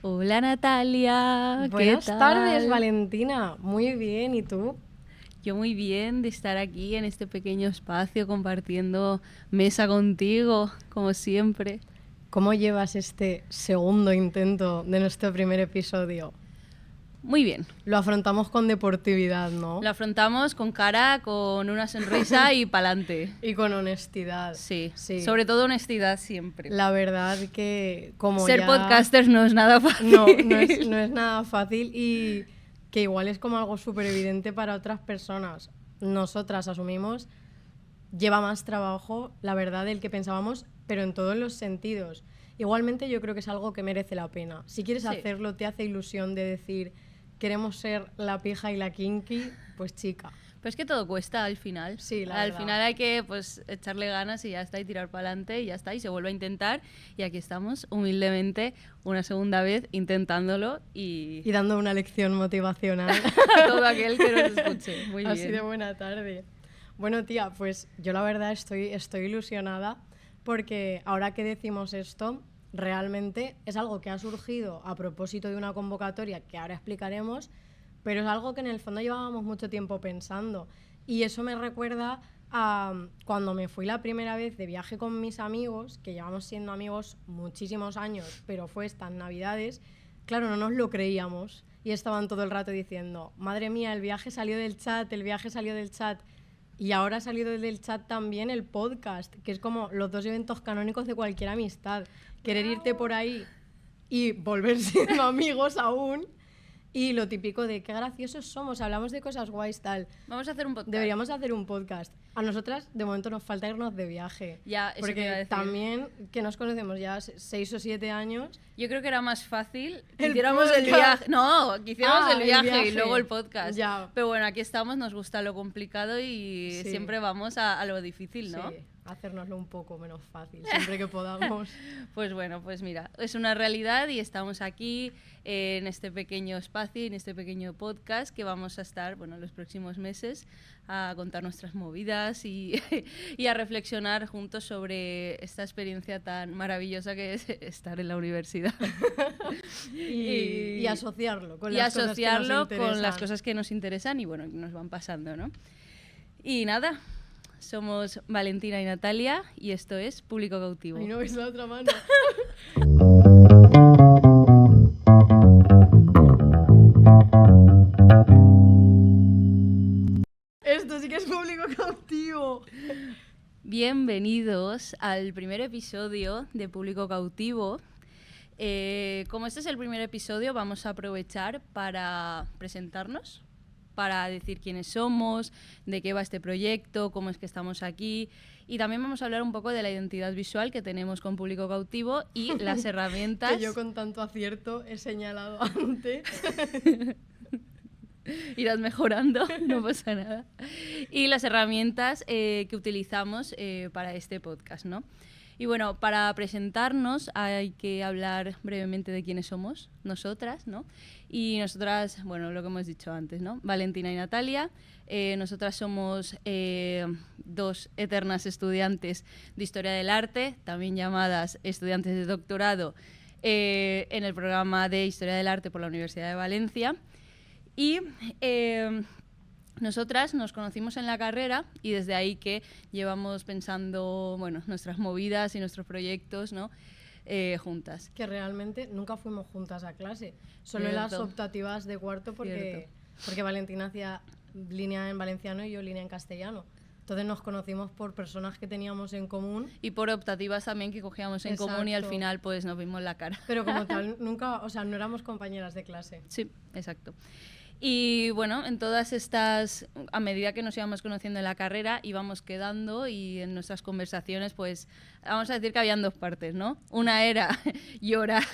Hola Natalia, Buenas ¿qué tal? tardes, Valentina. Muy bien, ¿y tú? Yo muy bien de estar aquí en este pequeño espacio compartiendo mesa contigo, como siempre. ¿Cómo llevas este segundo intento de nuestro primer episodio? Muy bien. Lo afrontamos con deportividad, ¿no? Lo afrontamos con cara, con una sonrisa y pa'lante. Y con honestidad. Sí, sobre todo honestidad siempre. La verdad que como Ser ya... podcasters no es nada fácil. No es nada fácil y que igual es como algo súper evidente para otras personas. Nosotras asumimos, lleva más trabajo, la verdad, del que pensábamos, pero en todos los sentidos. Igualmente yo creo que es algo que merece la pena. Si quieres hacerlo, te hace ilusión de decir, queremos ser la pija y la kinky, pues chica. Pero es que todo cuesta al final. Sí, la Al verdad. final hay que pues echarle ganas y ya está, y tirar para adelante y ya está, y se vuelve a intentar. Y aquí estamos, humildemente, una segunda vez, intentándolo y dando una lección motivacional a todo aquel que nos escuche. Muy así bien. de buena tarde. Bueno, tía, pues yo la verdad estoy ilusionada porque ahora que decimos esto, realmente es algo que ha surgido a propósito de una convocatoria que ahora explicaremos, pero es algo que en el fondo llevábamos mucho tiempo pensando. Y eso me recuerda a cuando me fui la primera vez de viaje con mis amigos, que llevamos siendo amigos muchísimos años, pero fue estas Navidades. Claro, no nos lo creíamos y estaban todo el rato diciendo, madre mía, el viaje salió del chat, el viaje salió del chat. Y ahora ha salido del chat también el podcast, que es como los dos eventos canónicos de cualquier amistad. Querer irte por ahí y volver siendo amigos aún. Y lo típico de qué graciosos somos, hablamos de cosas guays, tal. Vamos a hacer un podcast. Deberíamos hacer un podcast. A nosotras, de momento, nos falta irnos de viaje. Ya, eso te iba a porque decir. también, que nos conocemos ya 6 o 7 años... Yo creo que era más fácil que El hiciéramos el podcast. viaje. No, que hiciéramos el el viaje viaje. y luego el podcast. Ya. Pero bueno, aquí estamos, nos gusta lo complicado y Sí. siempre vamos a lo difícil, ¿no? Sí, hacérnoslo un poco menos fácil, siempre que podamos. Pues bueno, pues mira, es una realidad y estamos aquí en este pequeño espacio, en este pequeño podcast que vamos a estar, bueno, los próximos meses a contar nuestras movidas y, y a reflexionar juntos sobre esta experiencia tan maravillosa que es estar en la universidad. y asociarlo con y las cosas que nos asociarlo con las interesan. cosas que nos interesan y bueno, que nos van pasando, ¿no? Y nada, somos Valentina y Natalia y esto es Público Cautivo. Ay, no ves la otra mano. Esto sí que es público cautivo. Bienvenidos al primer episodio de Público Cautivo. Como este es el primer episodio, vamos a aprovechar para presentarnos, para decir quiénes somos, de qué va este proyecto, cómo es que estamos aquí. Y también vamos a hablar un poco de la identidad visual que tenemos con Público Cautivo y las herramientas... Que yo con tanto acierto he señalado antes. Irás mejorando, no pasa nada. Y las herramientas que utilizamos para este podcast, ¿no? Y bueno, para presentarnos hay que hablar brevemente de quiénes somos, nosotras, ¿no? Y nosotras, bueno, lo que hemos dicho antes, ¿no? Valentina y Natalia. Nosotras somos dos eternas estudiantes de Historia del Arte, también llamadas estudiantes de doctorado en el programa de Historia del Arte por la Universidad de Valencia. Y nosotras nos conocimos en la carrera y desde ahí que llevamos pensando, bueno, nuestras movidas y nuestros proyectos, ¿no? Juntas. Que realmente nunca fuimos juntas a clase. Solo en las optativas de cuarto porque Valentina hacía línea en valenciano y yo línea en castellano. Entonces nos conocimos por personas que teníamos en común. Y por optativas también que cogíamos en común y al final pues nos vimos la cara. Pero como tal, nunca, o sea, no éramos compañeras de clase. Sí, exacto. Y bueno, en todas estas, a medida que nos íbamos conociendo en la carrera, íbamos quedando y en nuestras conversaciones, pues, vamos a decir que habían dos partes, ¿no? Una era llorar,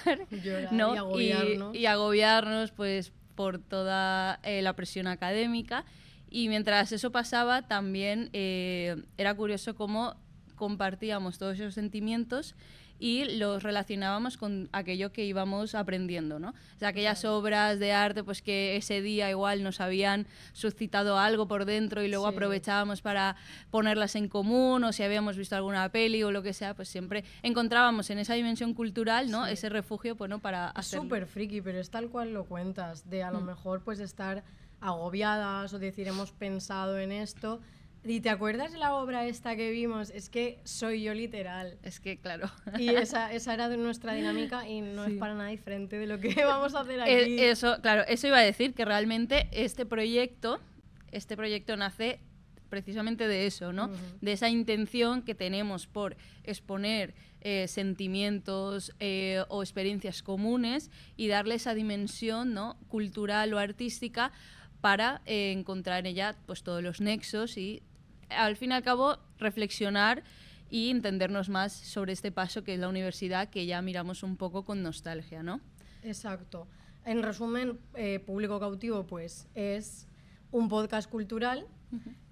¿no? Y agobiarnos. Y agobiarnos, pues, por toda la presión académica. Y mientras eso pasaba, también era curioso cómo compartíamos todos esos sentimientos y los relacionábamos con aquello que íbamos aprendiendo, ¿no? O sea, aquellas obras de arte pues que ese día igual nos habían suscitado algo por dentro y luego aprovechábamos para ponerlas en común, o si habíamos visto alguna peli o lo que sea, pues siempre encontrábamos en esa dimensión cultural, ¿no? Ese refugio, pues, ¿no? Para hacerlo. Es súper friki, pero es tal cual lo cuentas, de a lo mejor pues estar agobiadas o decir hemos pensado en esto. ¿Y te acuerdas de la obra esta que vimos? Es que soy yo literal. Es que, claro. Y esa era de nuestra dinámica y no es para nada diferente de lo que vamos a hacer aquí. Eso, claro, eso iba a decir, que realmente este proyecto nace precisamente de eso, ¿no? De esa intención que tenemos por exponer sentimientos o experiencias comunes y darle esa dimensión, ¿no? Cultural o artística para encontrar en ella pues, todos los nexos y al fin y al cabo reflexionar y entendernos más sobre este paso que es la universidad, que ya miramos un poco con nostalgia, ¿no? Exacto. En resumen, Público Cautivo pues es un podcast cultural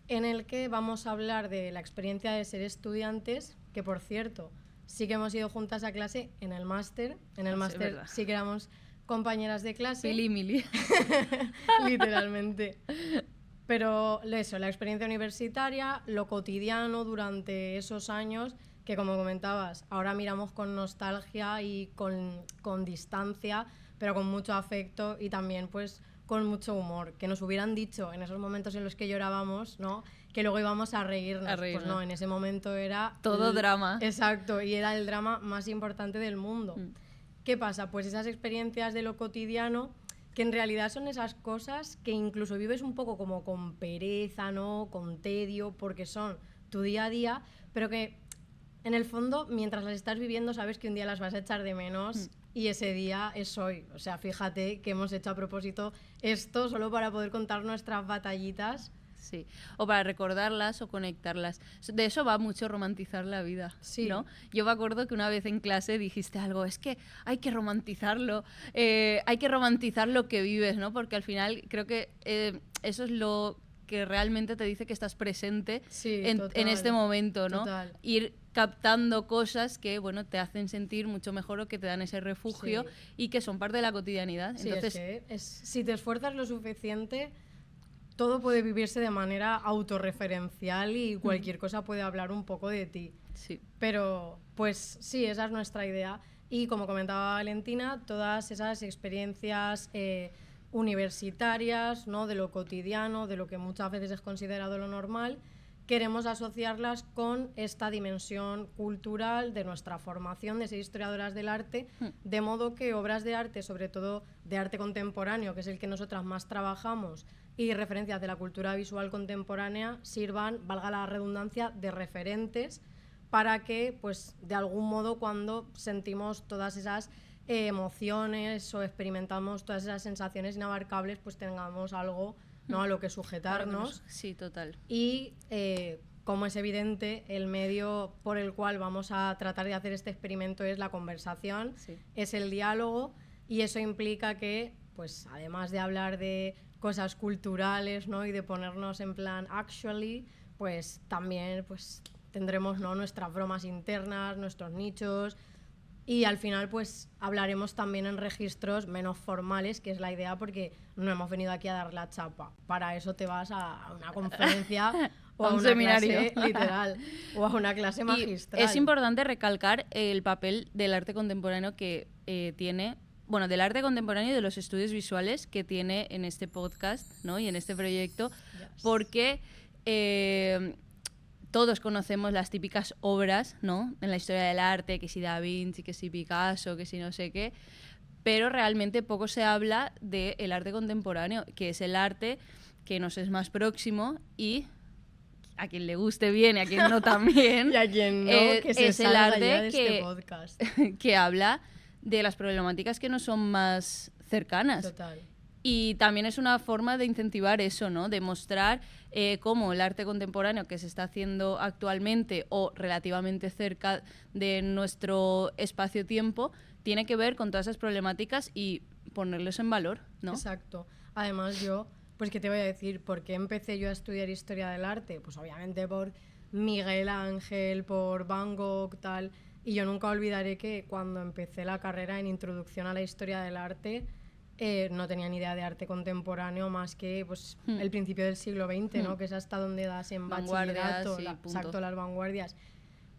en el que vamos a hablar de la experiencia de ser estudiantes, que por cierto, sí que hemos ido juntas a clase en el máster. En el máster sí que éramos compañeras de clase. Mili. Literalmente. Pero eso, la experiencia universitaria, lo cotidiano durante esos años, que como comentabas, ahora miramos con nostalgia y con distancia, pero con mucho afecto y también pues con mucho humor. Que nos hubieran dicho en esos momentos en los que llorábamos, ¿no?, que luego íbamos a reírnos. Pues no, en ese momento era... todo drama. Exacto, y era el drama más importante del mundo. ¿Qué pasa? Pues esas experiencias de lo cotidiano, que en realidad son esas cosas que incluso vives un poco como con pereza, ¿no?, con tedio, porque son tu día a día, pero que en el fondo, mientras las estás viviendo, sabes que un día las vas a echar de menos y ese día es hoy. O sea, fíjate que hemos hecho a propósito esto solo para poder contar nuestras batallitas. Sí, o para recordarlas o conectarlas. De eso va mucho romantizar la vida, ¿no? Yo me acuerdo que una vez en clase dijiste algo, es que hay que romantizarlo, hay que romantizar lo que vives, ¿no? Porque al final creo que eso es lo que realmente te dice que estás presente en este momento, ¿no? Total. Ir captando cosas que, bueno, te hacen sentir mucho mejor o que te dan ese refugio y que son parte de la cotidianidad. Sí, entonces, si te esfuerzas lo suficiente, todo puede vivirse de manera autorreferencial y cualquier cosa puede hablar un poco de ti. Sí. Pero, pues sí, esa es nuestra idea. Y como comentaba Valentina, todas esas experiencias universitarias, ¿no?, de lo cotidiano, de lo que muchas veces es considerado lo normal, queremos asociarlas con esta dimensión cultural de nuestra formación de ser historiadoras del arte, de modo que obras de arte, sobre todo de arte contemporáneo, que es el que nosotras más trabajamos, y referencias de la cultura visual contemporánea sirvan, valga la redundancia, de referentes para que, pues, de algún modo, cuando sentimos todas esas emociones o experimentamos todas esas sensaciones inabarcables, pues tengamos algo, ¿no?, a lo que sujetarnos. Sí, total. Y como es evidente, el medio por el cual vamos a tratar de hacer este experimento es la conversación, es el diálogo, y eso implica que, pues, además de hablar de cosas culturales, ¿no?, y de ponernos en plan actually, pues también pues tendremos, ¿no?, nuestras bromas internas, nuestros nichos, y al final pues hablaremos también en registros menos formales, que es la idea, porque no hemos venido aquí a dar la chapa. Para eso te vas a una conferencia o a un seminario, clase, literal, o a una clase magistral. Y es importante recalcar el papel del arte contemporáneo que tiene, bueno, del arte contemporáneo y de los estudios visuales que tiene en este podcast, ¿no?, y en este proyecto, porque todos conocemos las típicas obras, ¿no?, en la historia del arte, que si Da Vinci, que si Picasso, que si no sé qué, pero realmente poco se habla del arte contemporáneo, que es el arte que nos es más próximo y a quien le guste bien y a quien no también. Y a quien no, que se es el arte de este podcast. que habla de las problemáticas que no son más cercanas. Total. Y también es una forma de incentivar eso, ¿no?, de mostrar cómo el arte contemporáneo que se está haciendo actualmente o relativamente cerca de nuestro espacio-tiempo tiene que ver con todas esas problemáticas y ponerlos en valor, ¿no? Exacto. Además yo, pues ¿qué te voy a decir? ¿Por qué empecé yo a estudiar historia del arte? Pues obviamente por Miguel Ángel, por Van Gogh, tal. Y yo nunca olvidaré que cuando empecé la carrera en Introducción a la Historia del Arte, no tenía ni idea de arte contemporáneo más que pues, el principio del siglo XX, ¿no? Que es hasta donde das en bachillerato, exacto, las vanguardias.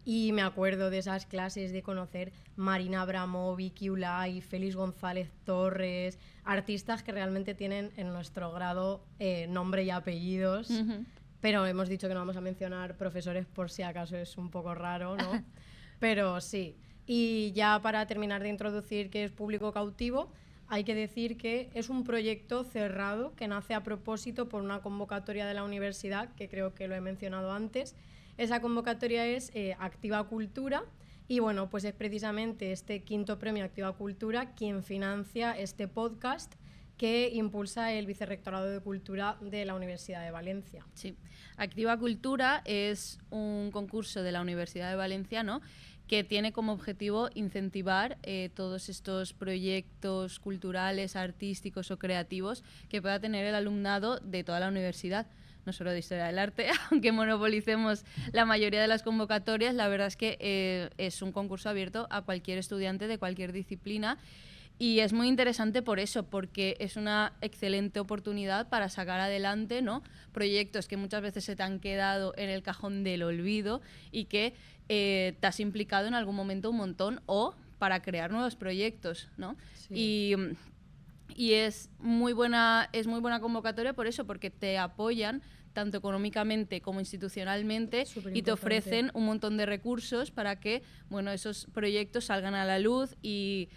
Y me acuerdo de esas clases de conocer Marina Abramovic, Ulay, Félix González Torres, artistas que realmente tienen en nuestro grado nombre y apellidos, pero hemos dicho que no vamos a mencionar profesores por si acaso es un poco raro, ¿no? Pero sí. Y ya para terminar de introducir qué es Público Cautivo, hay que decir que es un proyecto cerrado que nace a propósito por una convocatoria de la universidad, que creo que lo he mencionado antes. Esa convocatoria es Activa Cultura y bueno, pues es precisamente este 5º premio Activa Cultura quien financia este podcast que impulsa el Vicerrectorado de Cultura de la Universidad de Valencia. Sí, Activa Cultura es un concurso de la Universidad de Valencia, ¿no?, que tiene como objetivo incentivar todos estos proyectos culturales, artísticos o creativos que pueda tener el alumnado de toda la universidad, no solo de Historia del Arte, aunque monopolicemos la mayoría de las convocatorias. La verdad es que es un concurso abierto a cualquier estudiante de cualquier disciplina. Y es muy interesante por eso, porque es una excelente oportunidad para sacar adelante, ¿no?, proyectos que muchas veces se te han quedado en el cajón del olvido y que te has implicado en algún momento un montón, o para crear nuevos proyectos, ¿no? Sí. Y es muy buena convocatoria por eso, porque te apoyan tanto económicamente como institucionalmente y te ofrecen un montón de recursos para que, bueno, esos proyectos salgan a la luz y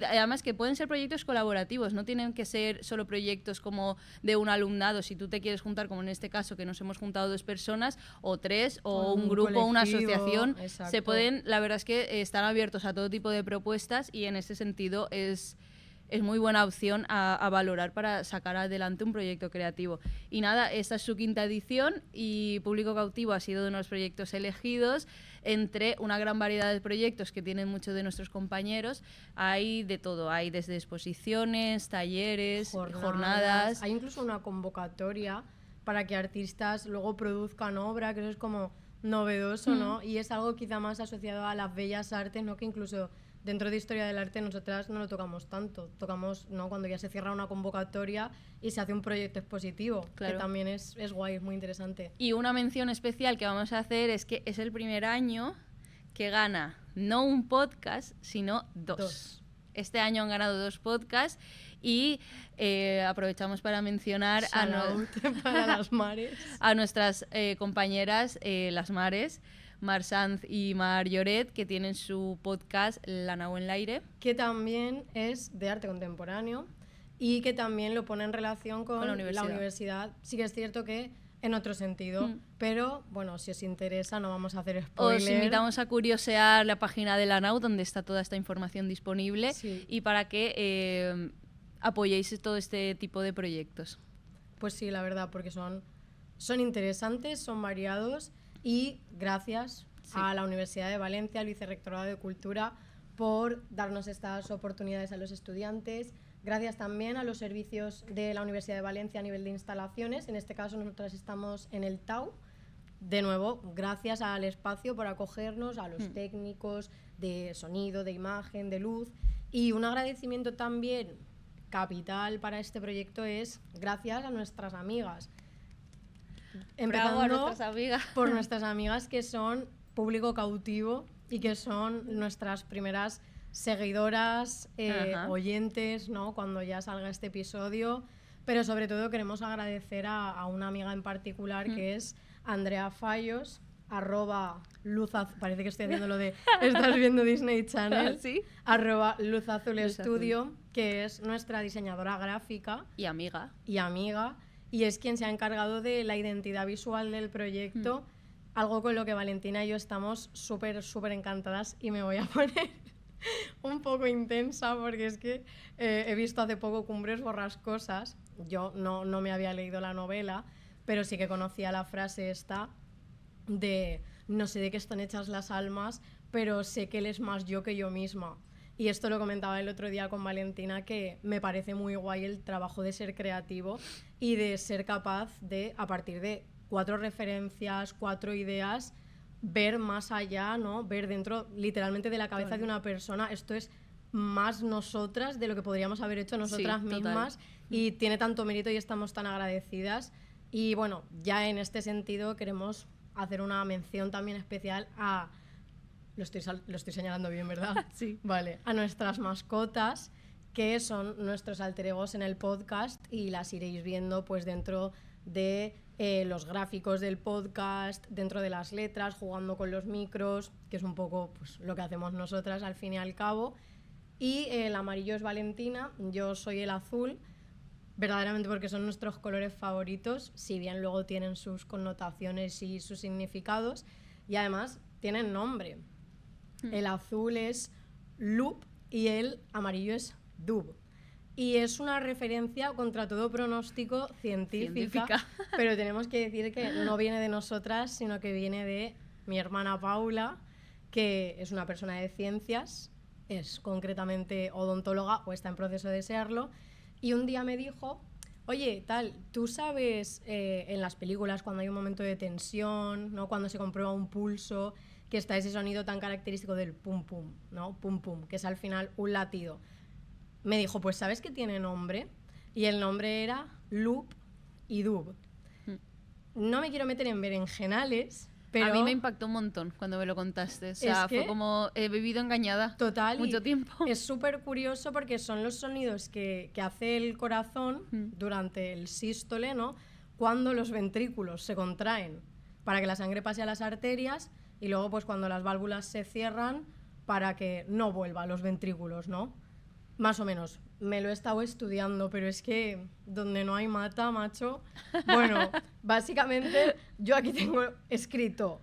además que pueden ser proyectos colaborativos, no tienen que ser solo proyectos como de un alumnado. Si tú te quieres juntar, como en este caso, que nos hemos juntado 2 personas o 3 o un grupo o una asociación, se pueden, la verdad es que están abiertos a todo tipo de propuestas y en ese sentido es muy buena opción a valorar para sacar adelante un proyecto creativo. Y nada, esta es su 5ª edición y Público Cautivo ha sido uno de los proyectos elegidos entre una gran variedad de proyectos que tienen muchos de nuestros compañeros. Hay de todo, hay desde exposiciones, talleres, jornadas. Hay incluso una convocatoria para que artistas luego produzcan obra, que eso es como novedoso, ¿no? Y es algo quizá más asociado a las bellas artes, ¿no?, que incluso dentro de Historia del Arte nosotras no lo tocamos tanto. Tocamos, ¿no?, cuando ya se cierra una convocatoria y se hace un proyecto expositivo, claro, que también es guay, es muy interesante. Y una mención especial que vamos a hacer es que es el primer año que gana no un podcast, sino 2. Este año han ganado 2 podcasts y aprovechamos para mencionar para las Mares. A nuestras compañeras Las Mares, Mar Sanz y Mar Lloret, que tienen su podcast La Nau en l'aire, que también es de arte contemporáneo y que también lo pone en relación con la universidad. Sí que es cierto que en otro sentido, pero bueno, si os interesa no vamos a hacer spoiler. Os invitamos a curiosear la página de la Nau, donde está toda esta información disponible, y para que apoyéis todo este tipo de proyectos. Pues sí, la verdad, porque son interesantes, son variados. Y gracias a la Universidad de Valencia, al Vicerrectorado de Cultura, por darnos estas oportunidades a los estudiantes. Gracias también a los servicios de la Universidad de Valencia a nivel de instalaciones. En este caso nosotras estamos en el TAU. De nuevo, gracias al espacio por acogernos, a los técnicos de sonido, de imagen, de luz. Y un agradecimiento también capital para este proyecto es gracias a nuestras amigas. Empezando por nuestras amigas que son Público Cautivo y que son nuestras primeras seguidoras, oyentes, ¿no?, cuando ya salga este episodio. Pero sobre todo queremos agradecer a una amiga en particular que es Andrea Fallos, @luzazul, parece que estoy haciendo lo de estás viendo Disney Channel, ¿sí? @luzazulstudio, que es nuestra diseñadora gráfica y amiga, y es quien se ha encargado de la identidad visual del proyecto, algo con lo que Valentina y yo estamos súper encantadas, y me voy a poner un poco intensa porque es que he visto hace poco Cumbres Borrascosas. Yo no me había leído la novela, pero sí que conocía la frase esta de no sé de qué están hechas las almas, pero sé que él es más yo que yo misma. Y esto lo comentaba el otro día con Valentina, que me parece muy guay el trabajo de ser creativo y de ser capaz de, a partir de 4 referencias, 4 ideas, ver más allá, ¿no? Ver dentro literalmente de la cabeza de una persona. Esto es más nosotras de lo que podríamos haber hecho nosotras mismas y tiene tanto mérito y estamos tan agradecidas. Y bueno, ya en este sentido queremos hacer una mención también especial a... Lo estoy señalando bien, ¿verdad? Sí. Vale. A nuestras mascotas, que son nuestros alter egos en el podcast y las iréis viendo pues dentro de los gráficos del podcast, dentro de las letras, jugando con los micros, que es un poco pues, lo que hacemos nosotras al fin y al cabo. Y el amarillo es Valentina, yo soy el azul, verdaderamente porque son nuestros colores favoritos, si bien luego tienen sus connotaciones y sus significados, y además tienen nombre. El azul es Loop y el amarillo es Dub. Y es una referencia contra todo pronóstico científica. Pero tenemos que decir que no viene de nosotras, sino que viene de mi hermana Paula, que es una persona de ciencias, es concretamente odontóloga o está en proceso de serlo, y un día me dijo, oye, tal, ¿tú sabes en las películas cuando hay un momento de tensión, ¿no? Cuando se comprueba un pulso, que está ese sonido tan característico del pum pum, ¿no? Pum pum, que es al final un latido? Me dijo, pues ¿sabes que tiene nombre? Y el nombre era Loop y Dub. No me quiero meter en berenjenales, pero... A mí me impactó un montón cuando me lo contaste. O sea, fue como he vivido engañada mucho tiempo. Es súper curioso porque son los sonidos que hace el corazón durante el sístole, ¿no? Cuando los ventrículos se contraen para que la sangre pase a las arterias y luego pues cuando las válvulas se cierran para que no vuelva a los ventrículos, ¿no? Más o menos. Me lo he estado estudiando, pero es que donde no hay mata, macho. Bueno, básicamente yo aquí tengo escrito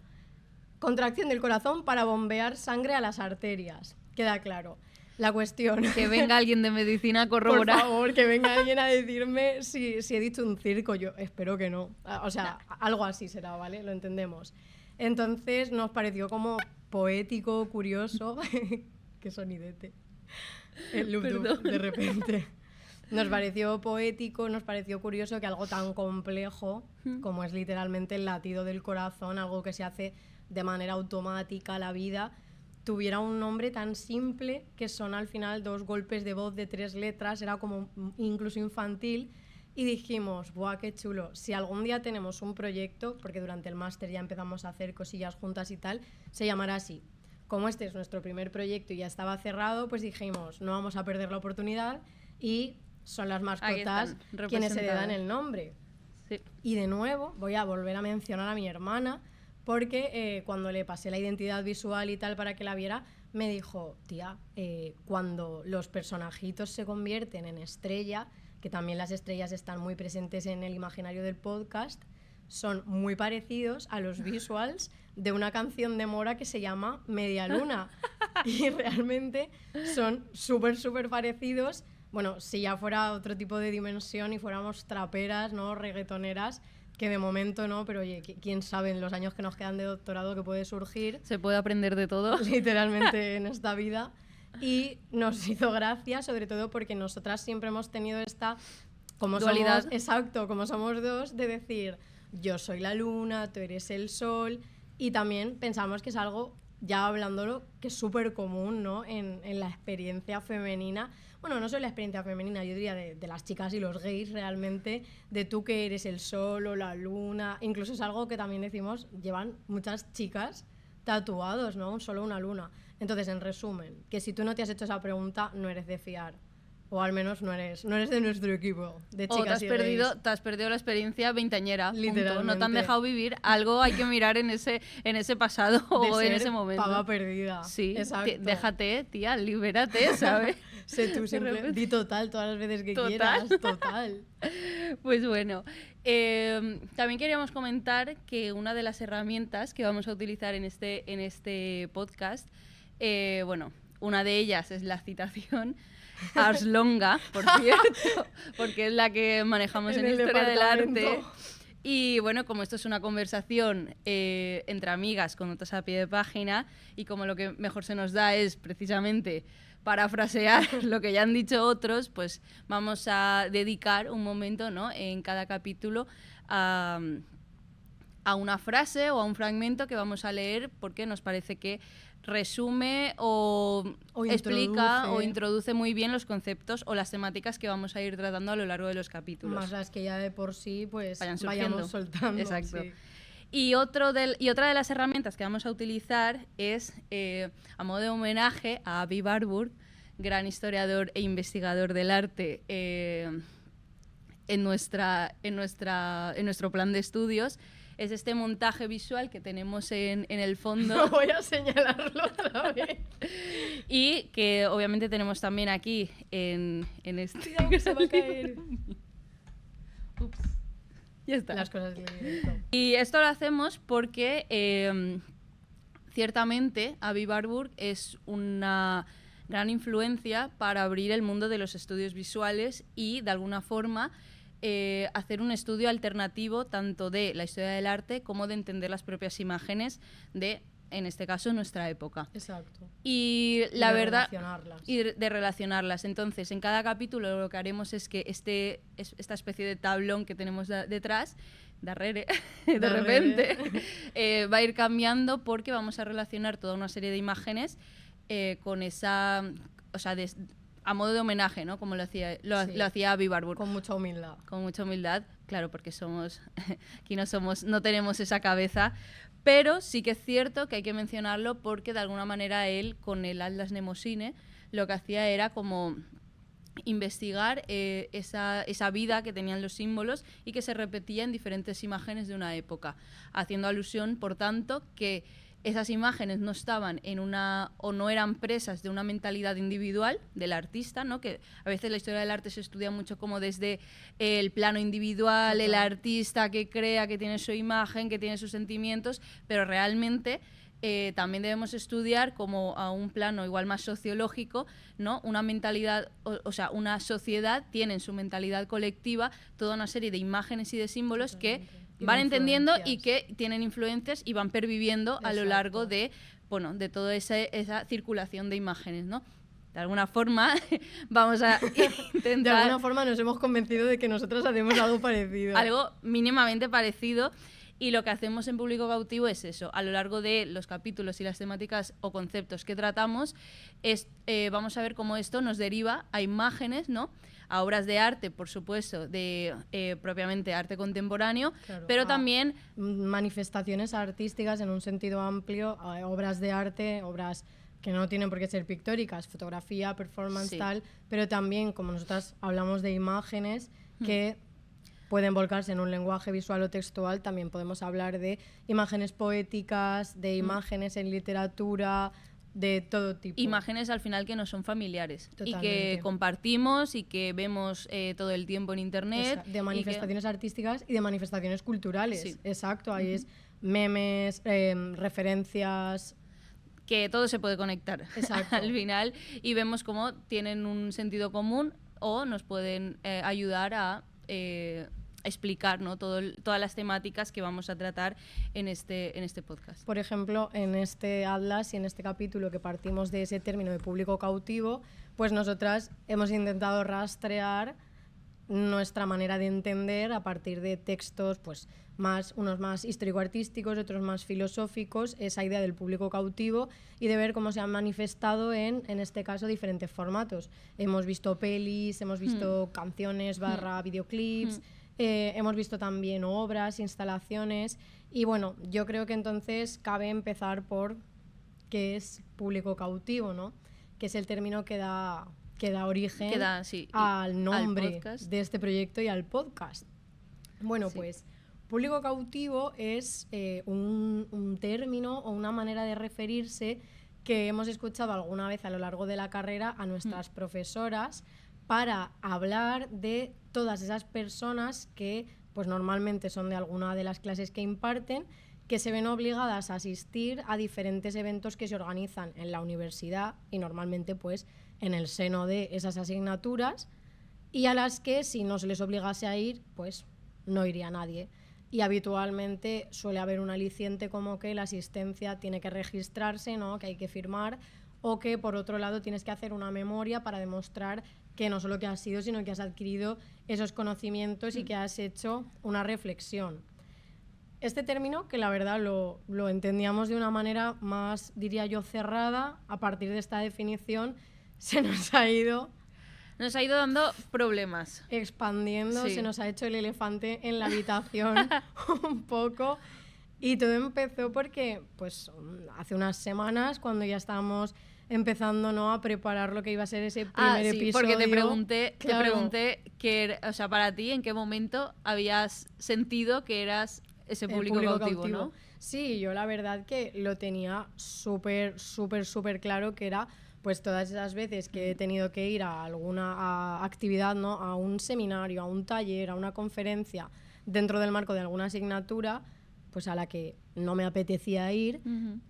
contracción del corazón para bombear sangre a las arterias. Queda claro. La cuestión... Que venga alguien de medicina a corroborar. Por favor, que venga alguien a decirme si he dicho un circo. Yo espero que no. O sea, algo así será, ¿vale? Lo entendemos. Entonces nos pareció como poético, curioso. Qué sonidete. El loop de repente. Nos pareció poético, nos pareció curioso que algo tan complejo como es literalmente el latido del corazón, algo que se hace de manera automática a la vida, tuviera un nombre tan simple que son al final 2 golpes de voz de 3 letras, era como incluso infantil, y dijimos, ¡buah, qué chulo! Si algún día tenemos un proyecto, porque durante el máster ya empezamos a hacer cosillas juntas y tal, se llamará así. Como este es nuestro primer proyecto y ya estaba cerrado, pues dijimos, no vamos a perder la oportunidad y son las mascotas quienes se le dan el nombre. Sí. Y de nuevo voy a volver a mencionar a mi hermana porque cuando le pasé la identidad visual y tal para que la viera, me dijo, tía, cuando los personajitos se convierten en estrella, que también las estrellas están muy presentes en el imaginario del podcast, son muy parecidos a los visuals de una canción de Mora que se llama Media Luna. Y realmente son súper parecidos. Bueno, si ya fuera otro tipo de dimensión y fuéramos traperas, ¿no? Reggaetoneras, que de momento no, pero oye, quién sabe en los años que nos quedan de doctorado que puede surgir. Se puede aprender de todo. Literalmente en esta vida. Y nos hizo gracia, sobre todo porque nosotras siempre hemos tenido esta... Como dualidad. Exacto, como somos dos, de decir... Yo soy la luna, tú eres el sol, y también pensamos que es algo, ya hablándolo, que es súper común, ¿no? en la experiencia femenina. Bueno, no solo la experiencia femenina, yo diría de las chicas y los gays realmente, de tú que eres el sol o la luna. Incluso es algo que también decimos, llevan muchas chicas tatuados, ¿no? Solo una luna. Entonces, en resumen, que si tú no te has hecho esa pregunta, no eres de fiar. O al menos no eres de nuestro equipo de chicas. O te has perdido la experiencia veinteañera. Literalmente. No te han dejado vivir. Algo hay que mirar en ese pasado o en ese momento. Pava perdida. Sí, exacto. Déjate, tía, libérate, ¿sabes? Sé tú siempre, di total todas las veces que quieras. Total. Pues bueno, también queríamos comentar que una de las herramientas que vamos a utilizar en este podcast, bueno, una de ellas es la citación Ars Longa, por cierto, porque es la que manejamos en Historia del Arte. Y bueno, como esto es una conversación entre amigas con notas a pie de página, y como lo que mejor se nos da es precisamente parafrasear lo que ya han dicho otros, pues vamos a dedicar un momento, ¿no?, en cada capítulo a a una frase o a un fragmento que vamos a leer porque nos parece que resume o explica o introduce muy bien los conceptos o las temáticas que vamos a ir tratando a lo largo de los capítulos. Más las que ya de por sí pues vayamos soltando. Exacto. Sí. Y otra de las herramientas que vamos a utilizar es, a modo de homenaje a Aby Warburg, gran historiador e investigador del arte en nuestro plan de estudios, es este montaje visual que tenemos en el fondo. No voy a señalarlo otra vez. Y que obviamente tenemos también aquí en este... Cuidado que se va a caer. Ups. Ya está. Las cosas del directo. Y esto lo hacemos porque ciertamente Aby Warburg es una gran influencia para abrir el mundo de los estudios visuales y, de alguna forma, hacer un estudio alternativo tanto de la historia del arte como de entender las propias imágenes de, en este caso, nuestra época. Exacto. Y la verdad... Relacionarlas. Y de relacionarlas. Entonces, en cada capítulo lo que haremos es que esta especie de tablón que tenemos detrás, de repente, va a ir cambiando porque vamos a relacionar toda una serie de imágenes con esa... O sea, a modo de homenaje, ¿no? Como lo hacía Aby Warburg. Con mucha humildad. Con mucha humildad, claro, porque aquí no tenemos esa cabeza, pero sí que es cierto que hay que mencionarlo porque de alguna manera él, con el Atlas Mnemosyne, lo que hacía era como investigar esa vida que tenían los símbolos y que se repetía en diferentes imágenes de una época, haciendo alusión, por tanto, que esas imágenes no estaban o no eran presas de una mentalidad individual del artista, ¿no? Que a veces la historia del arte se estudia mucho como desde el plano individual, el artista que crea, que tiene su imagen, que tiene sus sentimientos, pero realmente también debemos estudiar como a un plano igual más sociológico, ¿no? Una mentalidad, o sea, una sociedad tiene en su mentalidad colectiva toda una serie de imágenes y de símbolos que van entendiendo y que tienen influencias y van perviviendo a lo largo de toda esa circulación de imágenes, ¿no? De alguna forma vamos a intentar... De alguna forma nos hemos convencido de que nosotros hacemos algo parecido. Algo mínimamente parecido. Y lo que hacemos en Público Cautivo es eso. A lo largo de los capítulos y las temáticas o conceptos que tratamos, vamos a ver cómo esto nos deriva a imágenes, ¿no? A obras de arte, por supuesto, de propiamente arte contemporáneo, claro, pero también... manifestaciones artísticas en un sentido amplio, obras de arte, obras que no tienen por qué ser pictóricas, fotografía, performance, sí, tal, pero también, como nosotras hablamos de imágenes que pueden volcarse en un lenguaje visual o textual, también podemos hablar de imágenes poéticas, de imágenes en literatura, de todo tipo. Imágenes al final que no son familiares. Totalmente. Y que compartimos y que vemos todo el tiempo en internet. De manifestaciones artísticas y de manifestaciones culturales. Sí. Exacto, ahí es memes, referencias... Que todo se puede conectar al final y vemos cómo tienen un sentido común o nos pueden ayudar a explicar, ¿no? Todas las temáticas que vamos a tratar en este podcast. Por ejemplo, en este atlas y en este capítulo que partimos de ese término de público cautivo, pues nosotras hemos intentado rastrear nuestra manera de entender a partir de textos, pues unos más histórico-artísticos, otros más filosóficos, esa idea del público cautivo y de ver cómo se han manifestado en este caso, diferentes formatos. Hemos visto pelis, hemos visto canciones / videoclips, hemos visto también obras, instalaciones y bueno, yo creo que entonces cabe empezar por qué es público cautivo, ¿no? Que es el término que da origen al nombre de este proyecto y al podcast. Bueno, sí, pues público cautivo es un término o una manera de referirse que hemos escuchado alguna vez a lo largo de la carrera a nuestras profesoras para hablar de todas esas personas que pues normalmente son de alguna de las clases que imparten, que se ven obligadas a asistir a diferentes eventos que se organizan en la universidad y normalmente pues en el seno de esas asignaturas y a las que si no se les obligase a ir pues no iría nadie. Y habitualmente suele haber un aliciente como que la asistencia tiene que registrarse, ¿no? Que hay que firmar, o que por otro lado tienes que hacer una memoria para demostrar que no solo que has sido, sino que has adquirido esos conocimientos y que has hecho una reflexión. Este término, que la verdad lo entendíamos de una manera más, diría yo, cerrada, a partir de esta definición se nos ha ido dando problemas. expandiendo, Sí. se nos ha hecho el elefante en la habitación un poco. Y todo empezó porque, pues, hace unas semanas, cuando ya estábamos empezando, ¿no?, a preparar lo que iba a ser ese primer sí, episodio. porque te pregunté Claro, o sea, para ti, ¿en qué momento habías sentido que eras ese el público cautivo, ¿no? Sí, yo la verdad que lo tenía súper claro, que era pues todas esas veces que he tenido que ir a alguna actividad, ¿no?, a un seminario, a un taller, a una conferencia, dentro del marco de alguna asignatura, pues a la que no me apetecía ir,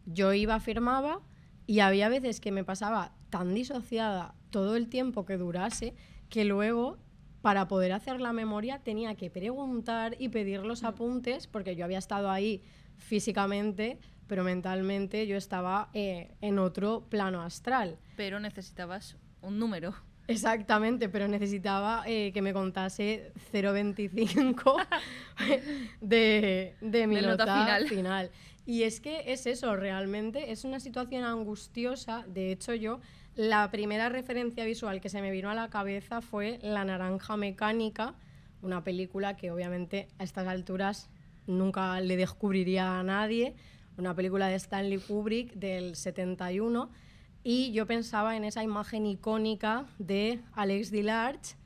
yo iba, firmaba, y había veces que me pasaba tan disociada todo el tiempo que durase, que luego, para poder hacer la memoria, tenía que preguntar y pedir los apuntes, porque yo había estado ahí físicamente, pero mentalmente yo estaba en otro plano astral. Pero necesitabas un número. Exactamente, pero necesitaba que me contase 0,25 de mi nota final. Y es que es eso, realmente es una situación angustiosa. De hecho, yo, la primera referencia visual que se me vino a la cabeza fue La Naranja Mecánica, una película que obviamente a estas alturas nunca le descubriría a nadie, una película de Stanley Kubrick del 71, y yo pensaba en esa imagen icónica de Alex Delarge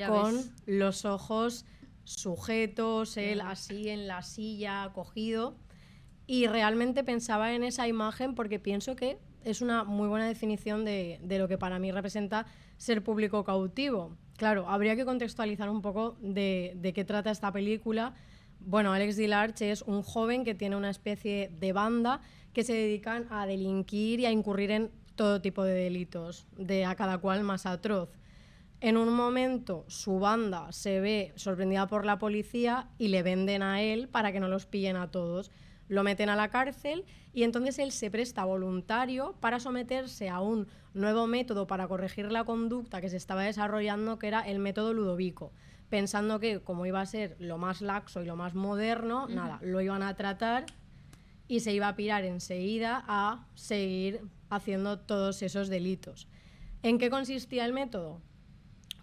con los ojos sujetos, él así en la silla, cogido, y realmente pensaba en esa imagen porque pienso que es una muy buena definición de lo que para mí representa ser público cautivo. Claro, habría que contextualizar un poco de qué trata esta película. Bueno, Alex Delarge es un joven que tiene una especie de banda que se dedican a delinquir y a incurrir en todo tipo de delitos, de a cada cual más atroz. En un momento su banda se ve sorprendida por la policía y le venden a él para que no los pillen a todos. Lo meten a la cárcel y entonces él se presta voluntario para someterse a un nuevo método para corregir la conducta que se estaba desarrollando, que era el método Ludovico, pensando que como iba a ser lo más laxo y lo más moderno, nada, lo iban a tratar y se iba a pirar enseguida a seguir haciendo todos esos delitos. ¿En qué consistía el método?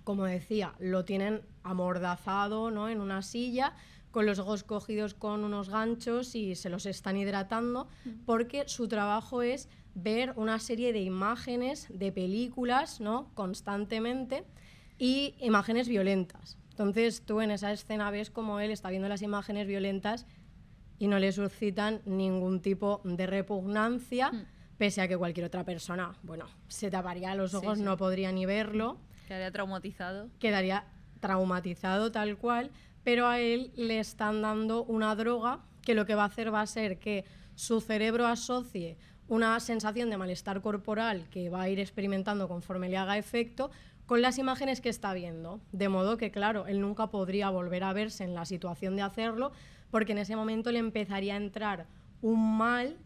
Como decía, lo tienen amordazado, ¿no?, en una silla, con los ojos cogidos con unos ganchos y se los están hidratando, porque su trabajo es ver una serie de imágenes de películas, ¿no?, constantemente, y imágenes violentas. Entonces tú en esa escena ves como él está viendo las imágenes violentas y no le suscitan ningún tipo de repugnancia, pese a que cualquier otra persona, bueno, se taparía los ojos, no podría ni verlo. Quedaría traumatizado. Quedaría traumatizado tal cual, pero a él le están dando una droga que lo que va a hacer va a ser que su cerebro asocie una sensación de malestar corporal que va a ir experimentando conforme le haga efecto con las imágenes que está viendo. De modo que, claro, él nunca podría volver a verse en la situación de hacerlo, porque en ese momento le empezaría a entrar un mal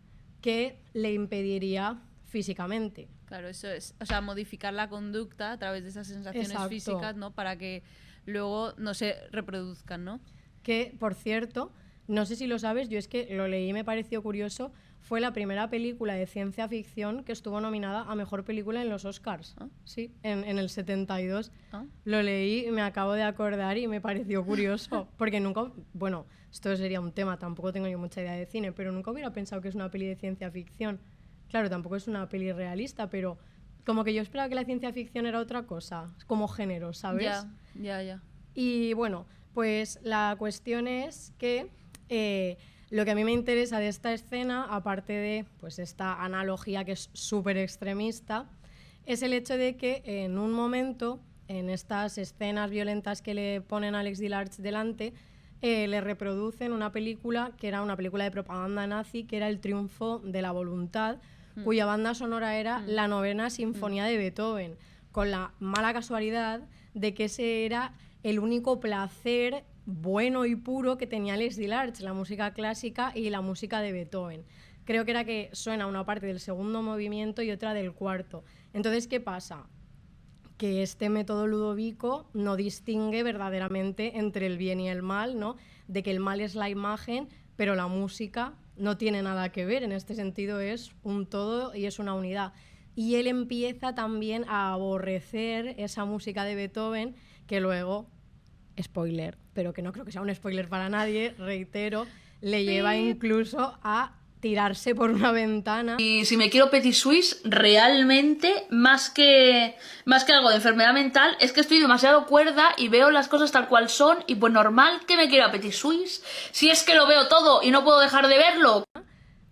que le impediría físicamente. Claro, eso es. O sea, modificar la conducta a través de esas sensaciones físicas, ¿no?, para que luego no se reproduzcan, ¿no? Que, por cierto, no sé si lo sabes, yo es que lo leí y me pareció curioso, fue la primera película de ciencia ficción que estuvo nominada a Mejor Película en los Oscars. Sí, en el 72. Lo leí y me acabo de acordar y me pareció curioso, porque nunca, bueno, esto sería un tema, tampoco tengo yo mucha idea de cine, pero nunca hubiera pensado que es una peli de ciencia ficción. Claro, tampoco es una peli realista, pero como que yo esperaba que la ciencia ficción era otra cosa, como género, ¿sabes? Ya. Y bueno, pues la cuestión es que lo que a mí me interesa de esta escena, aparte de pues esta analogía que es súper extremista, es el hecho de que en un momento, en estas escenas violentas que le ponen a Alex Delarge delante, le reproducen una película que era una película de propaganda nazi, que era El triunfo de la voluntad, cuya banda sonora era la Novena Sinfonía de Beethoven, con la mala casualidad de que ese era el único placer bueno y puro que tenía Alex Delarge, la música clásica y la música de Beethoven. Creo que era que suena una parte del segundo movimiento y otra del cuarto. Entonces, ¿qué pasa? Que este método Ludovico no distingue verdaderamente entre el bien y el mal, ¿no? De que el mal es la imagen, pero la música no tiene nada que ver, en este sentido es un todo y es una unidad. Y él empieza también a aborrecer esa música de Beethoven, que luego, spoiler, pero que no creo que sea un spoiler para nadie, reitero, le lleva incluso a tirarse por una ventana. Y si me quiero Petit Suisse, realmente, más que algo de enfermedad mental, es que estoy demasiado cuerda y veo las cosas tal cual son, y pues normal que me quiera Petit Suisse, si es que lo veo todo y no puedo dejar de verlo.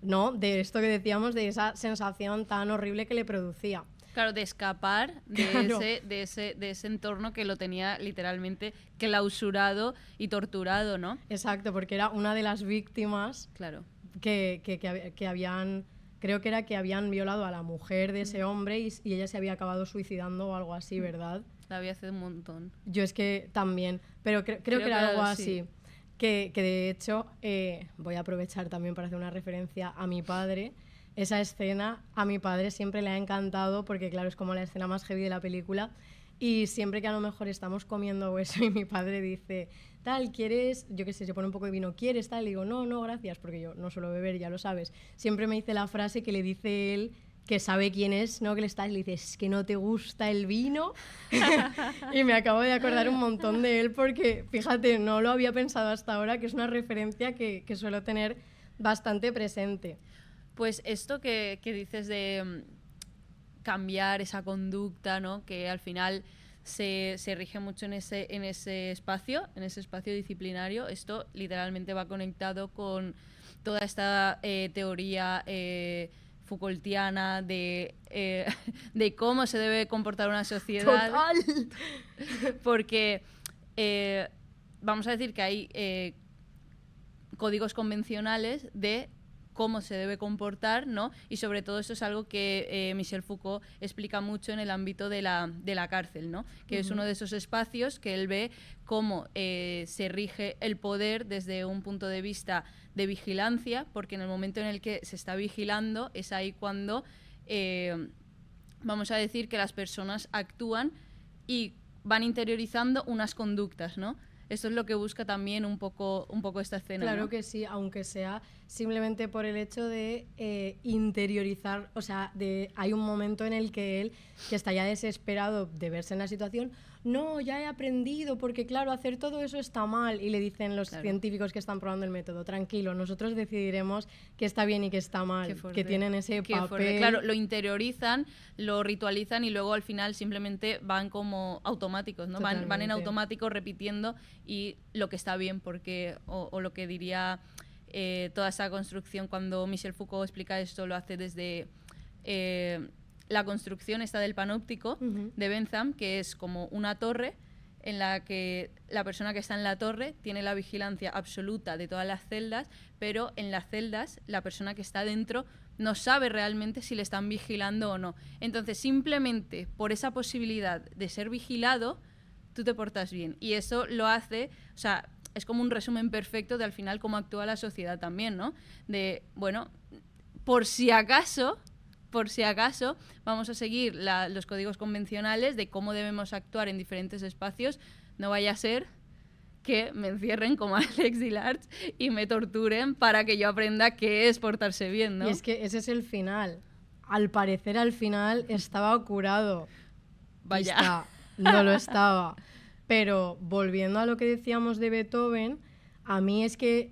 No, de esto que decíamos, de esa sensación tan horrible que le producía. Claro, de escapar de ese entorno que lo tenía literalmente clausurado y torturado, ¿no? Exacto, porque era una de las víctimas Claro. que habían, creo que era que habían violado a la mujer de ese hombre y ella se había acabado suicidando o algo así, ¿verdad? La había hace un montón. Yo es que también, pero creo que era algo así. Que de hecho, voy a aprovechar también para hacer una referencia a mi padre. Esa escena a mi padre siempre le ha encantado porque, claro, es como la escena más heavy de la película. Y siempre que a lo mejor estamos comiendo hueso y mi padre dice, tal, ¿quieres? Yo qué sé, se pone un poco de vino, ¿quieres tal? Le digo, no, no, gracias, porque yo no suelo beber, ya lo sabes. Siempre me dice la frase que le dice él, que sabe quién es, ¿no? Que le está, y le dice, ¿es que no te gusta el vino? Y me acabo de acordar un montón de él porque, fíjate, no lo había pensado hasta ahora, que es una referencia que suelo tener bastante presente. Pues esto que dices de cambiar esa conducta, ¿no? Que al final se rige mucho en ese espacio disciplinario. Esto literalmente va conectado con toda esta teoría Foucaultiana de cómo se debe comportar una sociedad. ¡Total! Porque vamos a decir que hay códigos convencionales de cómo se debe comportar, ¿no? Y sobre todo eso es algo que Michel Foucault explica mucho en el ámbito de la cárcel, ¿no? Que es uno de esos espacios que él ve cómo se rige el poder desde un punto de vista de vigilancia, porque en el momento en el que se está vigilando es ahí cuando vamos a decir que las personas actúan y van interiorizando unas conductas, ¿no? Esto es lo que busca también un poco esta escena. Claro, ¿no? que sí, aunque sea simplemente por el hecho de interiorizar, o sea, hay un momento en el que él, que está ya desesperado de verse en la situación, no, ya he aprendido, porque claro, hacer todo eso está mal, y le dicen los científicos que están probando el método, tranquilo, nosotros decidiremos qué está bien y qué está mal, que tienen ese papel. Claro, lo interiorizan, lo ritualizan y luego al final simplemente van como automáticos, ¿no? Van en automático repitiendo y lo que está bien, porque o lo que diría toda esa construcción cuando Michel Foucault explica esto, lo hace desde la construcción esta del panóptico de Bentham, que es como una torre en la que la persona que está en la torre tiene la vigilancia absoluta de todas las celdas, pero en las celdas la persona que está dentro no sabe realmente si le están vigilando o no. Entonces, simplemente por esa posibilidad de ser vigilado, tú te portas bien. Y eso lo hace, o sea, es como un resumen perfecto de al final cómo actúa la sociedad también, ¿no? De, bueno, por si acaso vamos a seguir los códigos convencionales de cómo debemos actuar en diferentes espacios, no vaya a ser que me encierren como Alex Dillard y me torturen para que yo aprenda qué es portarse bien, ¿no? Y es que ese es el final. Al parecer al final estaba curado. Vaya. No lo estaba. Pero volviendo a lo que decíamos de Beethoven, a mí es que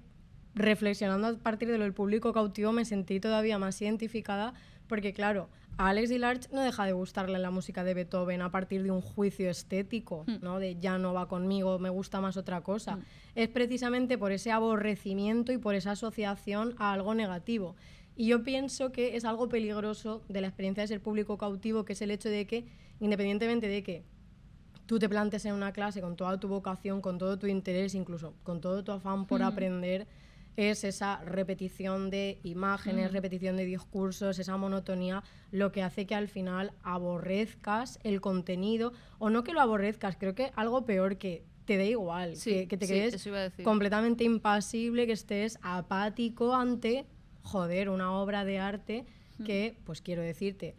reflexionando a partir de lo del público cautivo me sentí todavía más identificada porque, claro, a Alex Dillard no deja de gustarle la música de Beethoven a partir de un juicio estético, ¿no? De ya no va conmigo, me gusta más otra cosa. Es precisamente por ese aborrecimiento y por esa asociación a algo negativo. Y yo pienso que es algo peligroso de la experiencia de ser público cautivo, que es el hecho de que, independientemente de que tú te plantes en una clase con toda tu vocación, con todo tu interés, incluso con todo tu afán por aprender, es esa repetición de imágenes, repetición de discursos, esa monotonía, lo que hace que al final aborrezcas el contenido, o no que lo aborrezcas, creo que algo peor, que te dé igual, que te quedes completamente impasible, que estés apático ante, joder, una obra de arte que, pues quiero decirte,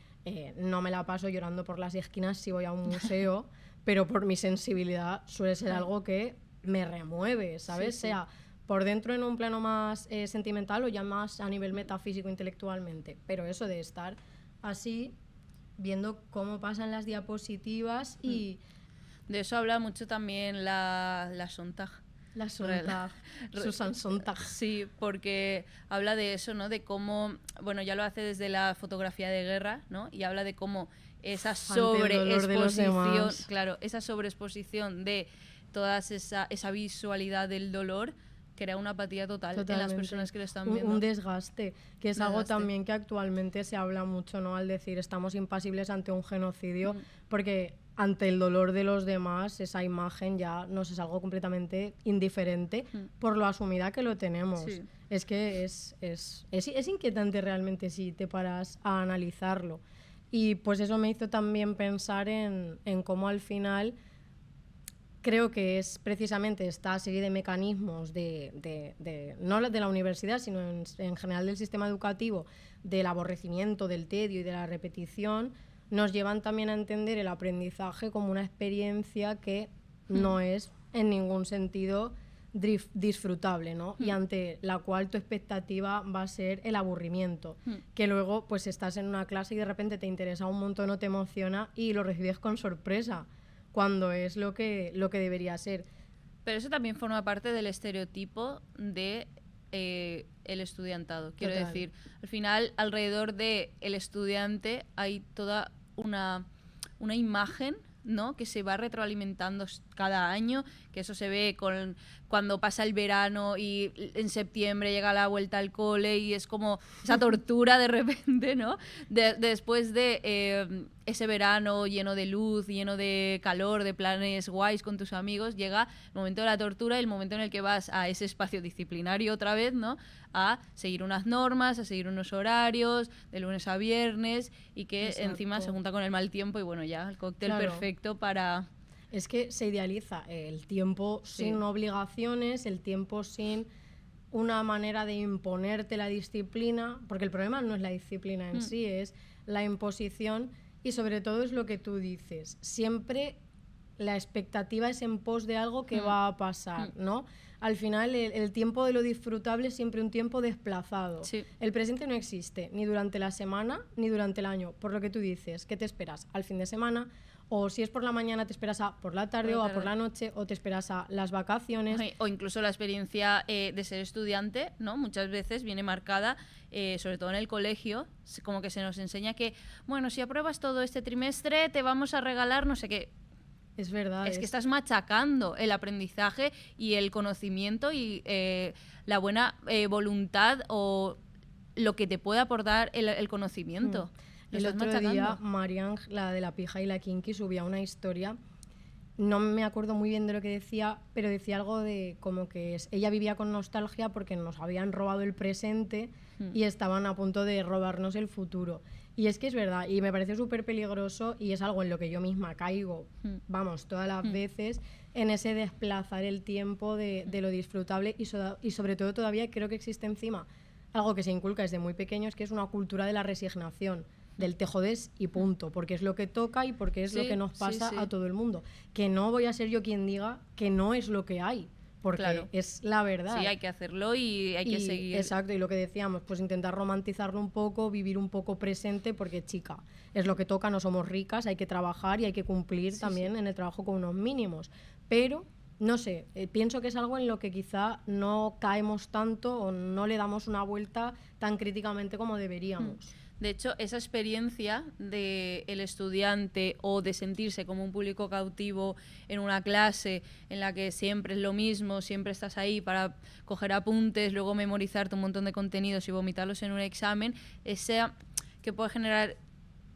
no me la paso llorando por las esquinas si voy a un museo, pero por mi sensibilidad suele ser algo que me remueve, ¿sabes? Sí. Sea por dentro en un plano más sentimental o ya más a nivel metafísico intelectualmente, pero eso de estar así viendo cómo pasan las diapositivas y De eso habla mucho también la Sontag. la Sontag, Susan Sontag. Sí, porque habla de eso, ¿no? De cómo, bueno, ya lo hace desde la fotografía de guerra, ¿no? Y habla de cómo esa sobreexposición, claro, esa sobreexposición de toda esa visualidad del dolor crea una apatía total en las personas que lo están viendo. Un desgaste, que es algo también que actualmente se habla mucho, ¿no? Al decir estamos impasibles ante un genocidio, porque ante el dolor de los demás esa imagen ya nos es algo completamente indiferente por lo asumida que lo tenemos. Sí. Es que es inquietante realmente si te paras a analizarlo. Y pues eso me hizo también pensar en cómo al final creo que es precisamente esta serie de mecanismos no de la universidad, sino en general del sistema educativo, del aborrecimiento, del tedio y de la repetición, nos llevan también a entender el aprendizaje como una experiencia que no es en ningún sentido disfrutable, ¿no? Y ante la cual tu expectativa va a ser el aburrimiento, que luego pues estás en una clase y de repente te interesa un montón o te emociona y lo recibes con sorpresa, cuando es lo que debería ser. Pero eso también forma parte del estereotipo de el estudiantado. Quiero decir, al final, alrededor del estudiante hay toda una imagen, ¿no? Que se va retroalimentando cada año, que eso se ve cuando pasa el verano y en septiembre llega la vuelta al cole y es como esa tortura de repente, ¿no? Después de ese verano lleno de luz, lleno de calor, de planes guays con tus amigos, llega el momento de la tortura y el momento en el que vas a ese espacio disciplinario otra vez, ¿no? A seguir unas normas, a seguir unos horarios, de lunes a viernes, y que encima se junta con el mal tiempo y bueno, ya el cóctel perfecto para... Es que se idealiza el tiempo sin obligaciones, el tiempo sin una manera de imponerte la disciplina, porque el problema no es la disciplina en sí, es la imposición y sobre todo es lo que tú dices. Siempre la expectativa es en pos de algo que va a pasar, ¿no? Al final el tiempo de lo disfrutable es siempre un tiempo desplazado. Sí. El presente no existe ni durante la semana ni durante el año, por lo que tú dices. ¿Qué te esperas? Al fin de semana, o si es por la mañana te esperas a por la tarde o a por la noche, o te esperas a las vacaciones. O incluso la experiencia de ser estudiante, ¿no? Muchas veces viene marcada, sobre todo en el colegio, como que se nos enseña que, bueno, si apruebas todo este trimestre te vamos a regalar no sé qué. Es verdad. Es que estás machacando el aprendizaje y el conocimiento y la buena voluntad o lo que te puede aportar el conocimiento. El otro día, Marianne, la de la pija y la kinky, subía una historia. No me acuerdo muy bien de lo que decía, pero decía algo de como que ella vivía con nostalgia porque nos habían robado el presente y estaban a punto de robarnos el futuro. Y es que es verdad, y me parece súper peligroso y es algo en lo que yo misma caigo, vamos, todas las veces, en ese desplazar el tiempo de lo disfrutable y sobre todo todavía creo que existe encima algo que se inculca desde muy pequeños, que es una cultura de la resignación, del te jodes y punto, porque es lo que toca y porque es lo que nos pasa a todo el mundo. Que no voy a ser yo quien diga que no es lo que hay, porque es la verdad. Sí, hay que hacerlo y hay que seguir. Exacto, y lo que decíamos, pues intentar romantizarlo un poco, vivir un poco presente, porque chica, es lo que toca, no somos ricas, hay que trabajar y hay que cumplir también en el trabajo con unos mínimos. Pero, no sé, pienso que es algo en lo que quizá no caemos tanto o no le damos una vuelta tan críticamente como deberíamos. De hecho, esa experiencia del estudiante o de sentirse como un público cautivo en una clase en la que siempre es lo mismo, siempre estás ahí para coger apuntes, luego memorizarte un montón de contenidos y vomitarlos en un examen, esa que puede generar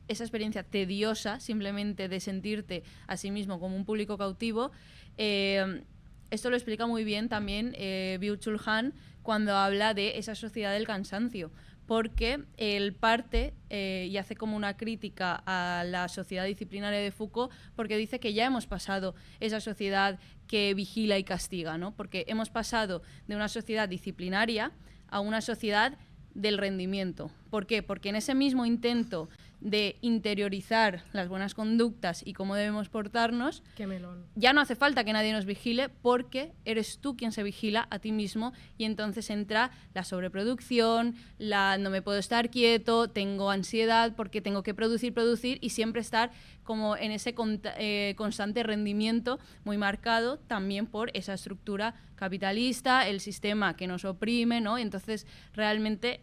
esa experiencia tediosa simplemente de sentirte a sí mismo como un público cautivo. Esto lo explica muy bien también Byung-Chul Han cuando habla de esa sociedad del cansancio, porque él parte y hace como una crítica a la sociedad disciplinaria de Foucault, porque dice que ya hemos pasado esa sociedad que vigila y castiga, ¿no? Porque hemos pasado de una sociedad disciplinaria a una sociedad del rendimiento. ¿Por qué? Porque en ese mismo intento de interiorizar las buenas conductas y cómo debemos portarnos, Qué melón. ya no hace falta que nadie nos vigile porque eres tú quien se vigila a ti mismo y entonces entra la sobreproducción, no me puedo estar quieto, tengo ansiedad porque tengo que producir y siempre estar como en ese constante rendimiento muy marcado también por esa estructura capitalista, el sistema que nos oprime, ¿no? Entonces realmente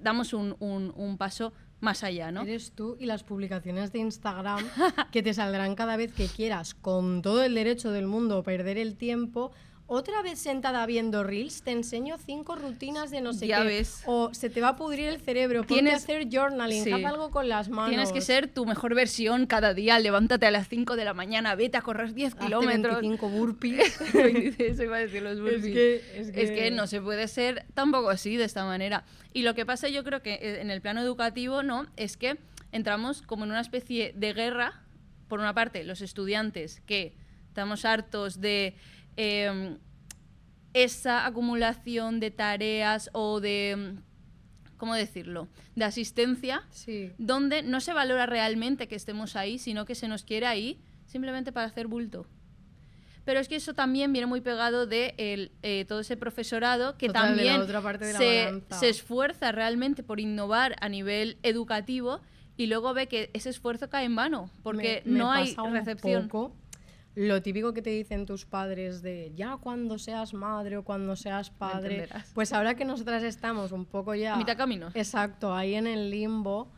damos un paso más allá, ¿no? Eres tú y las publicaciones de Instagram que te saldrán cada vez que quieras, con todo el derecho del mundo a perder el tiempo. Otra vez sentada viendo Reels, te enseño 5 rutinas de no sé Ya qué. ves. O se te va a pudrir el cerebro, ponte a Tienes- hacer journaling, sí. haz algo con las manos. Tienes que ser tu mejor versión cada día, levántate a las 5 de la mañana, vete a correr 10 Hazte kilómetros. 25 burpees. Eso iba a decir los burpees. Es que no se puede ser tampoco así, de esta manera. Y lo que pasa, yo creo que en el plano educativo, ¿no? Es que entramos como en una especie de guerra, por una parte, los estudiantes, que estamos hartos de esa acumulación de tareas o de, ¿cómo decirlo?, de asistencia, Sí. donde no se valora realmente que estemos ahí, sino que se nos quiere ahí simplemente para hacer bulto. Pero es que eso también viene muy pegado de todo ese profesorado que Total, de la también otra parte de la se balanza. esfuerza realmente por innovar a nivel educativo y luego ve que ese esfuerzo cae en vano, porque Me no hay pasa un recepción. poco lo típico que te dicen tus padres de ya cuando seas madre o cuando seas padre. entenderás. Pues ahora que nosotras estamos un poco ya... A mitad camino. Exacto, ahí en el limbo,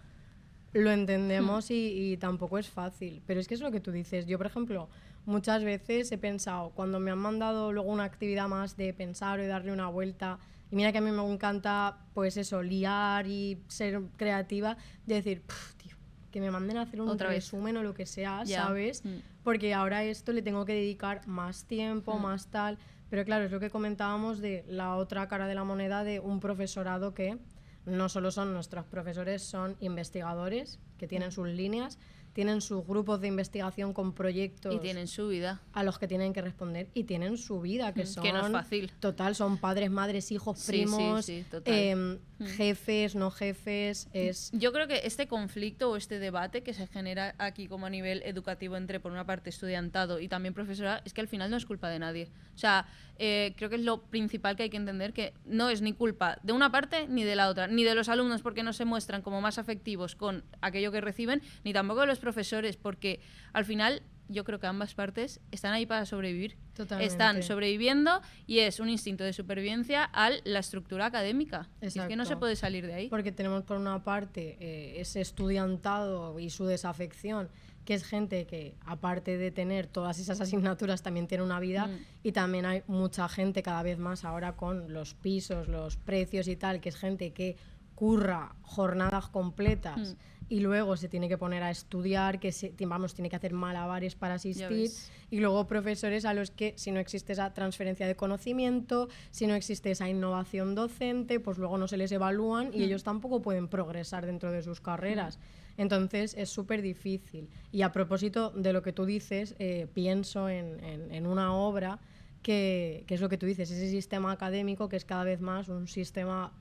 lo entendemos y tampoco es fácil. Pero es que es lo que tú dices. Yo, por ejemplo, muchas veces he pensado, cuando me han mandado luego una actividad más de pensar o de darle una vuelta, y mira que a mí me encanta, pues eso, liar y ser creativa, de decir, "Puf, tío, que me manden a hacer un Otra vez. resumen o lo que sea, Ya. ¿sabes? Porque ahora a esto le tengo que dedicar más tiempo, más tal. Pero claro, es lo que comentábamos de la otra cara de la moneda de un profesorado que no solo son nuestros profesores, son investigadores que tienen sus líneas, tienen sus grupos de investigación con proyectos Y tienen su vida. a los que tienen que responder y tienen su vida, que son... Que no es fácil. Total, son padres, madres, hijos, Sí, primos, sí, total. jefes, no jefes, es... Yo creo que este conflicto o este debate que se genera aquí como a nivel educativo entre, por una parte, estudiantado y también profesorado, es que al final no es culpa de nadie. O sea, creo que es lo principal que hay que entender, que no es ni culpa de una parte ni de la otra, ni de los alumnos porque no se muestran como más afectivos con aquello que reciben, ni tampoco de los profesores, porque al final yo creo que ambas partes están ahí para sobrevivir. Totalmente. Están sobreviviendo y es un instinto de supervivencia a la estructura académica. Y es que no se Exacto. puede salir de ahí. Porque tenemos por una parte ese estudiantado y su desafección, que es gente que aparte de tener todas esas asignaturas también tiene una vida, y también hay mucha gente cada vez más ahora con los pisos, los precios y tal, que es gente que curra jornadas completas y luego se tiene que poner a estudiar, que tiene que hacer malabares para asistir, ves. y luego profesores a los que si no existe esa transferencia de conocimiento, si no existe esa innovación docente, pues luego no se les evalúan y ellos tampoco pueden progresar dentro de sus carreras. Entonces es súper difícil. Y a propósito de lo que tú dices, pienso en una obra que es lo que tú dices, ese sistema académico que es cada vez más un sistema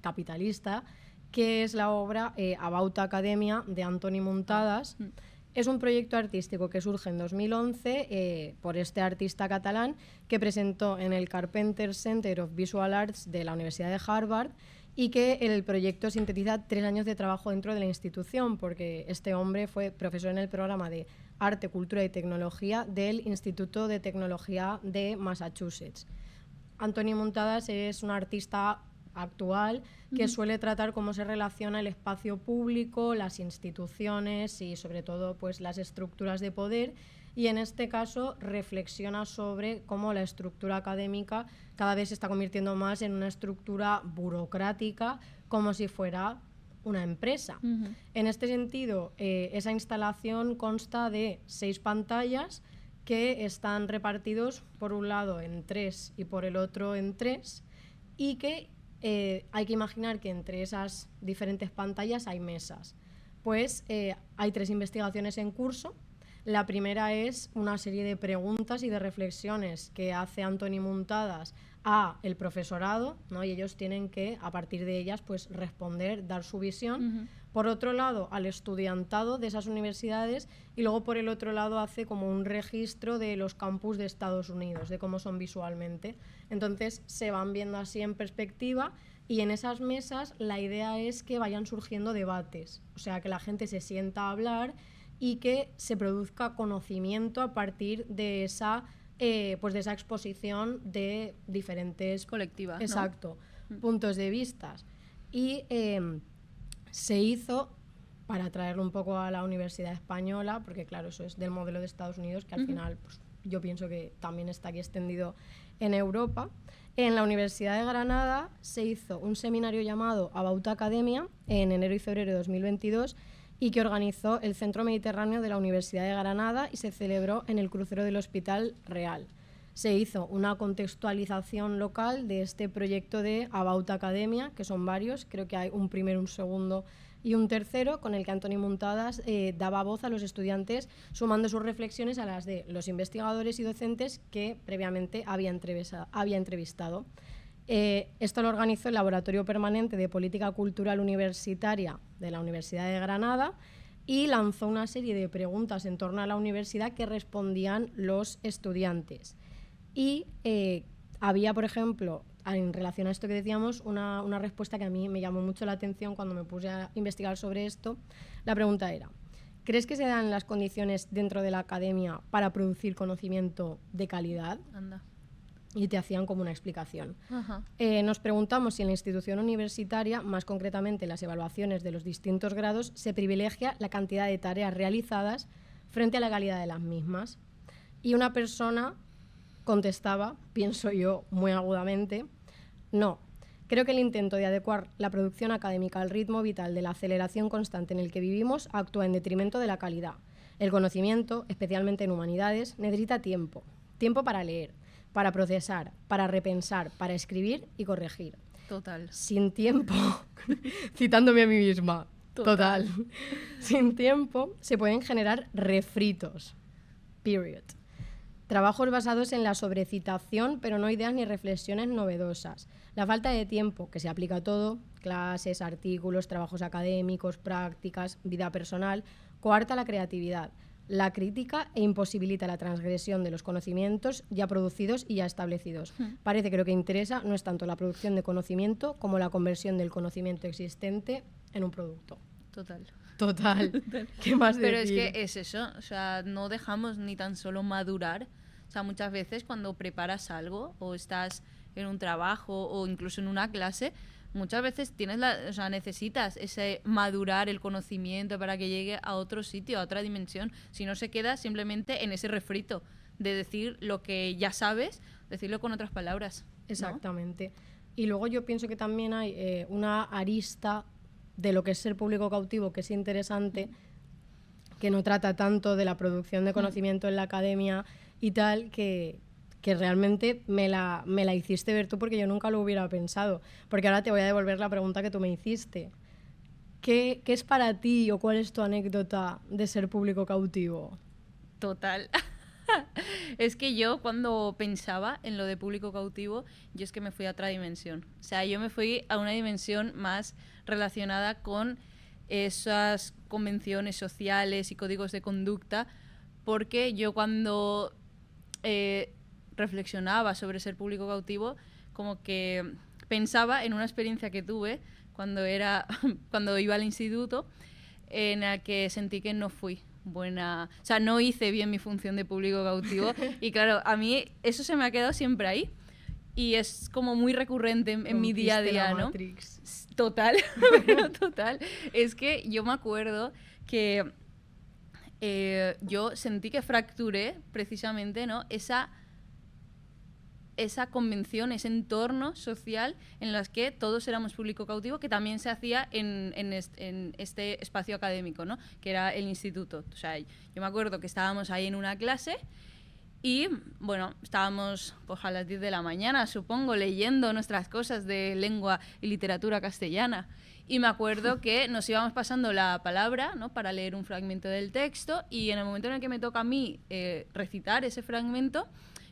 capitalista, que es la obra About Academia de Antoni Muntadas. Es un proyecto artístico que surge en 2011 por este artista catalán que presentó en el Carpenter Center of Visual Arts de la Universidad de Harvard, y que el proyecto sintetiza 3 años de trabajo dentro de la institución, porque este hombre fue profesor en el programa de Arte, Cultura y Tecnología del Instituto de Tecnología de Massachusetts. Antoni Muntadas es un artista actual que suele tratar cómo se relaciona el espacio público, las instituciones y sobre todo pues las estructuras de poder, y en este caso reflexiona sobre cómo la estructura académica cada vez se está convirtiendo más en una estructura burocrática, como si fuera una empresa. En este sentido, esa instalación consta de 6 pantallas que están repartidos por un lado en 3 y por el otro en 3, y que hay que imaginar que entre esas diferentes pantallas hay mesas. Pues hay 3 investigaciones en curso. La primera es una serie de preguntas y de reflexiones que hace Antoni Muntadas a el profesorado, ¿no? Y ellos tienen que, a partir de ellas, pues responder, dar su visión. por otro lado al estudiantado de esas universidades y luego por el otro lado hace como un registro de los campus de Estados Unidos, de cómo son visualmente. Entonces se van viendo así en perspectiva y en esas mesas la idea es que vayan surgiendo debates, o sea, que la gente se sienta a hablar y que se produzca conocimiento a partir de esa, pues de esa exposición de diferentes colectivas, exacto, ¿no? puntos de vista. Y se hizo para traerlo un poco a la Universidad Española, porque claro, eso es del modelo de Estados Unidos, que al final pues, yo pienso que también está aquí extendido en Europa. En la Universidad de Granada se hizo un seminario llamado About Academia en enero y febrero de 2022 y que organizó el Centro Mediterráneo de la Universidad de Granada y se celebró en el crucero del Hospital Real. Se hizo una contextualización local de este proyecto de About Academia, que son varios, creo que hay un primero, un segundo y un tercero, con el que Antoni Muntadas daba voz a los estudiantes, sumando sus reflexiones a las de los investigadores y docentes que previamente había entrevistado. Esto lo organizó el Laboratorio Permanente de Política Cultural Universitaria de la Universidad de Granada y lanzó una serie de preguntas en torno a la universidad que respondían los estudiantes. Y había, por ejemplo, en relación a esto que decíamos, una respuesta que a mí me llamó mucho la atención cuando me puse a investigar sobre esto. La pregunta era: ¿crees que se dan las condiciones dentro de la academia para producir conocimiento de calidad? Anda. Y te hacían como una explicación. Ajá. Nos preguntamos si en la institución universitaria, más concretamente en las evaluaciones de los distintos grados, se privilegia la cantidad de tareas realizadas frente a la calidad de las mismas. Y una persona contestaba, pienso yo muy agudamente, no. Creo que el intento de adecuar la producción académica al ritmo vital de la aceleración constante en el que vivimos actúa en detrimento de la calidad. El conocimiento, especialmente en humanidades, necesita tiempo. Tiempo para leer, para procesar, para repensar, para escribir y corregir. Total. Sin tiempo, citándome a mí misma, total. Sin tiempo se pueden generar refritos. Period. Trabajos basados en la sobrecitación, pero no ideas ni reflexiones novedosas. La falta de tiempo, que se aplica a todo, clases, artículos, trabajos académicos, prácticas, vida personal, coarta la creatividad, la crítica e imposibilita la transgresión de los conocimientos ya producidos y ya establecidos. Parece que lo que interesa no es tanto la producción de conocimiento como la conversión del conocimiento existente en un producto. Total. ¿Qué más decir? Pero es que es eso, o sea, no dejamos ni tan solo madurar. O sea, muchas veces cuando preparas algo o estás en un trabajo o incluso en una clase, muchas veces necesitas ese madurar el conocimiento para que llegue a otro sitio, a otra dimensión. Si no, se queda simplemente en ese refrito de decir lo que ya sabes, decirlo con otras palabras, ¿no? Exactamente. Y luego yo pienso que también hay una arista de lo que es ser público cautivo, que es interesante, que no trata tanto de la producción de conocimiento en la academia y tal, que realmente me la hiciste ver tú, porque yo nunca lo hubiera pensado. Porque ahora te voy a devolver la pregunta que tú me hiciste. ¿Qué es para ti o cuál es tu anécdota de ser público cautivo? Total. Es que yo cuando pensaba en lo de público cautivo, yo es que me fui a otra dimensión. O sea, yo me fui a una dimensión más relacionada con esas convenciones sociales y códigos de conducta, porque yo cuando reflexionaba sobre ser público cautivo, como que pensaba en una experiencia que tuve cuando iba al instituto, en la que sentí que no fui buena, o sea, no hice bien mi función de público cautivo y claro, a mí eso se me ha quedado siempre ahí y es como muy recurrente en mi día a día, ¿no? Matrix. Total, pero total. Es que yo me acuerdo que yo sentí que fracturé precisamente, ¿no? Esa convención, ese entorno social en las que todos éramos público cautivo, que también se hacía en este espacio académico, ¿no? Que era el instituto. O sea, yo me acuerdo que estábamos ahí en una clase y, bueno, estábamos pues, a las 10 de la mañana, supongo, leyendo nuestras cosas de lengua y literatura castellana. Y me acuerdo que nos íbamos pasando la palabra, ¿no? Para leer un fragmento del texto y en el momento en el que me toca a mí recitar ese fragmento,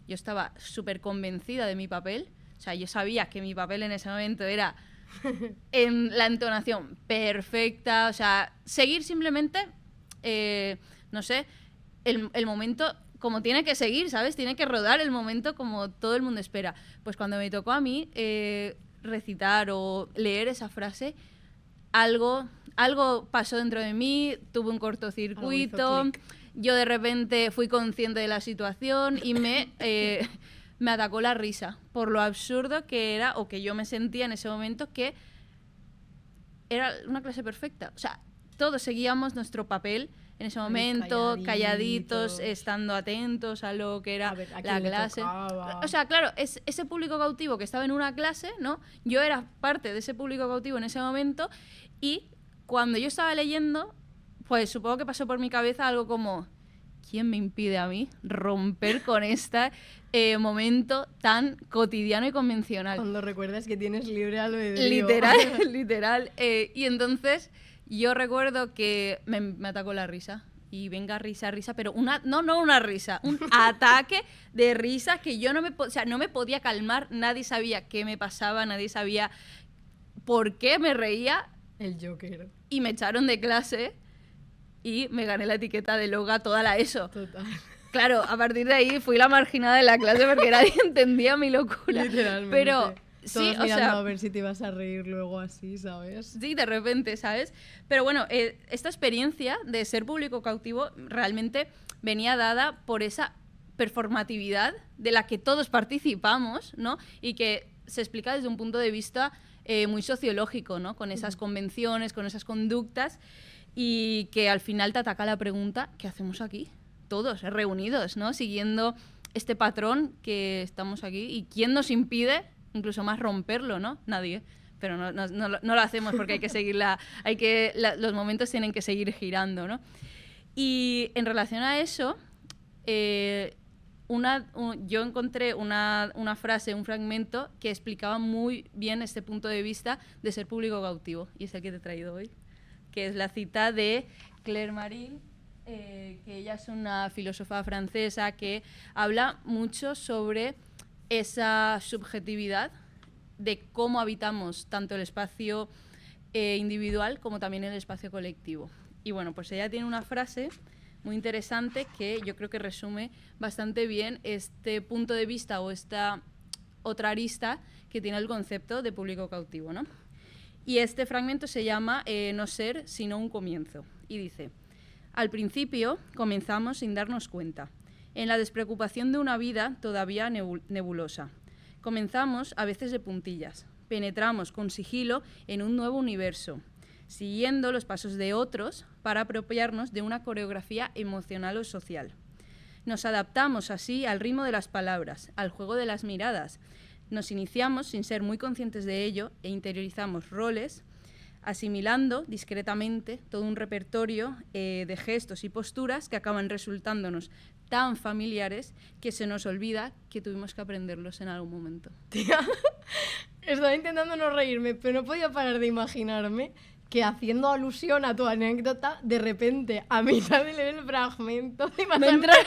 yo estaba súper convencida de mi papel. O sea, yo sabía que mi papel en ese momento era en la entonación perfecta, o sea, seguir simplemente, no sé, el momento como tiene que seguir, ¿sabes? Tiene que rodar el momento como todo el mundo espera. Pues cuando me tocó a mí recitar o leer esa frase, algo pasó dentro de mí, tuve un cortocircuito, yo de repente fui consciente de la situación y me atacó la risa por lo absurdo que era, o que yo me sentía en ese momento, que era una clase perfecta. O sea, todos seguíamos nuestro papel en ese momento, calladitos, estando atentos a lo que era la clase. O sea, claro, es ese público cautivo que estaba en una clase, ¿no? Yo era parte de ese público cautivo en ese momento, y cuando yo estaba leyendo, pues supongo que pasó por mi cabeza algo como: ¿quién me impide a mí romper con este momento tan cotidiano y convencional? Cuando recuerdas que tienes libre albedrío. Literal. Y entonces yo recuerdo que me atacó la risa. Y venga, risa, pero no una risa, un ataque de risa que yo no me podía calmar. Nadie sabía qué me pasaba, nadie sabía por qué me reía. El Joker. Y me echaron de clase y me gané la etiqueta de loca toda la ESO. Total. Claro, a partir de ahí fui la marginada de la clase porque nadie entendía mi locura. Literalmente. Pero todos sí, o mirando sea, a ver si te ibas a reír luego así, ¿sabes? sí, de repente, ¿sabes? Pero bueno, esta experiencia de ser público cautivo realmente venía dada por esa performatividad de la que todos participamos, ¿no? Y que se explica desde un punto de vista muy sociológico, ¿no? Con esas convenciones, con esas conductas, y que al final te ataca la pregunta: ¿qué hacemos aquí? Todos reunidos, ¿no? Siguiendo este patrón que estamos aquí, y quién nos impide incluso más romperlo, ¿no? Nadie. Pero no lo hacemos porque hay que seguirla, los momentos tienen que seguir girando, ¿no? Y en relación a eso, yo encontré una frase, un fragmento que explicaba muy bien este punto de vista de ser público cautivo, y es el que te he traído hoy, que es la cita de Claire Marin, que ella es una filósofa francesa que habla mucho sobre esa subjetividad de cómo habitamos tanto el espacio individual como también el espacio colectivo. Y bueno, pues ella tiene una frase muy interesante que yo creo que resume bastante bien este punto de vista o esta otra arista que tiene el concepto de público cautivo, ¿no? Y este fragmento se llama No ser sino un comienzo, y dice: al principio comenzamos sin darnos cuenta, en la despreocupación de una vida todavía nebulosa. Comenzamos a veces de puntillas, penetramos con sigilo en un nuevo universo, siguiendo los pasos de otros para apropiarnos de una coreografía emocional o social. Nos adaptamos así al ritmo de las palabras, al juego de las miradas. Nos iniciamos sin ser muy conscientes de ello e interiorizamos roles, asimilando discretamente todo un repertorio de gestos y posturas que acaban resultándonos tan familiares que se nos olvida que tuvimos que aprenderlos en algún momento. Tía, estaba intentando no reírme, pero no podía parar de imaginarme que, haciendo alusión a tu anécdota, de repente, a mitad de leer el fragmento, te ibas a empezar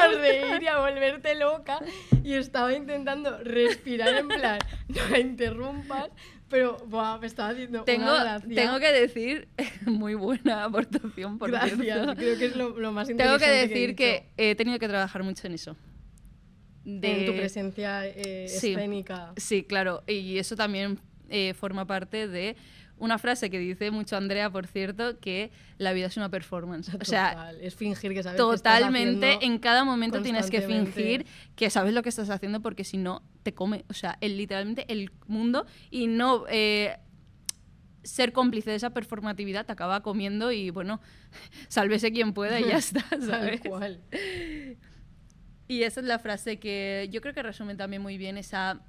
a reír y a volverte loca, y estaba intentando respirar en plan, no la interrumpas, pero buah, me estaba haciendo una gracia. Tengo que decir, muy buena aportación, por Gracias, cierto. creo que es lo más Tengo inteligente que decir que he tenido que trabajar mucho en eso. en tu presencia escénica. Sí, claro, y eso también forma parte de una frase que dice mucho Andrea, por cierto, que la vida es una performance. Total, o sea, es fingir que sabes totalmente, que estás haciendo en cada momento tienes que constantemente. fingir que sabes lo que estás haciendo, porque si no, te come. O sea, literalmente el mundo, y no ser cómplice de esa performatividad te acaba comiendo, y bueno, sálvese quien pueda y ya está, ¿sabes? Tal cual. Y esa es la frase que yo creo que resume también muy bien esa...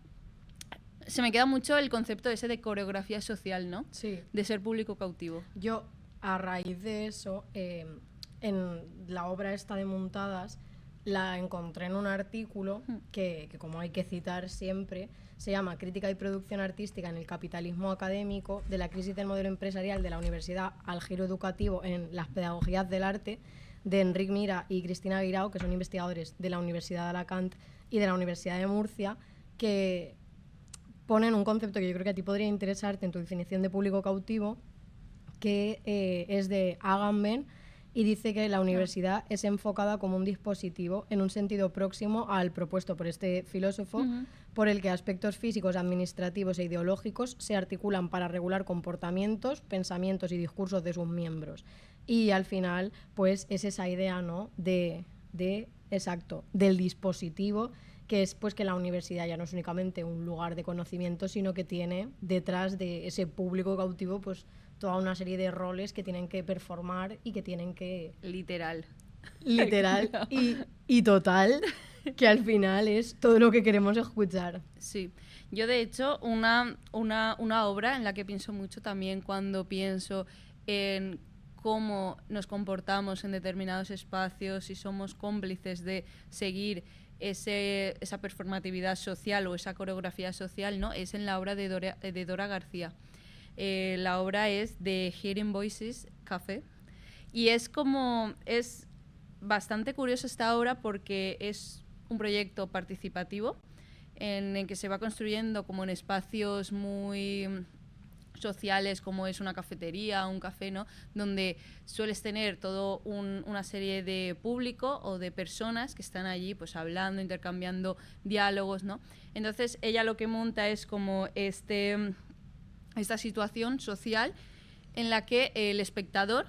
Se me queda mucho el concepto ese de coreografía social, ¿no? Sí. De ser público cautivo. Yo, a raíz de eso, en la obra esta de Muntadas, la encontré en un artículo que como hay que citar siempre, se llama Crítica y producción artística en el capitalismo académico, de la crisis del modelo empresarial de la universidad al giro educativo en las pedagogías del arte, de Enric Mira y Cristina Guirao, que son investigadores de la Universidad de Alacant y de la Universidad de Murcia, que ponen un concepto que yo creo que a ti podría interesarte en tu definición de público cautivo, que es de Agamben, y dice que la universidad es enfocada como un dispositivo en un sentido próximo al propuesto por este filósofo, por el que aspectos físicos, administrativos e ideológicos se articulan para regular comportamientos, pensamientos y discursos de sus miembros. Y al final, pues es esa idea, ¿no?, exacto, del dispositivo, que es pues que la universidad ya no es únicamente un lugar de conocimiento, sino que tiene detrás de ese público cautivo pues toda una serie de roles que tienen que performar y que tienen que... Literal y total, que al final es todo lo que queremos escuchar. Sí, yo de hecho una obra en la que pienso mucho también cuando pienso en cómo nos comportamos en determinados espacios y somos cómplices de seguir esa performatividad social o esa coreografía social, ¿no? Es en la obra de Dora García. La obra es de Hearing Voices Café y es bastante curiosa esta obra porque es un proyecto participativo en el que se va construyendo como en espacios muy sociales, como es una cafetería, un café, ¿no?, donde sueles tener todo una serie de público o de personas que están allí pues hablando, intercambiando diálogos, ¿no? Entonces ella lo que monta es como esta situación social en la que el espectador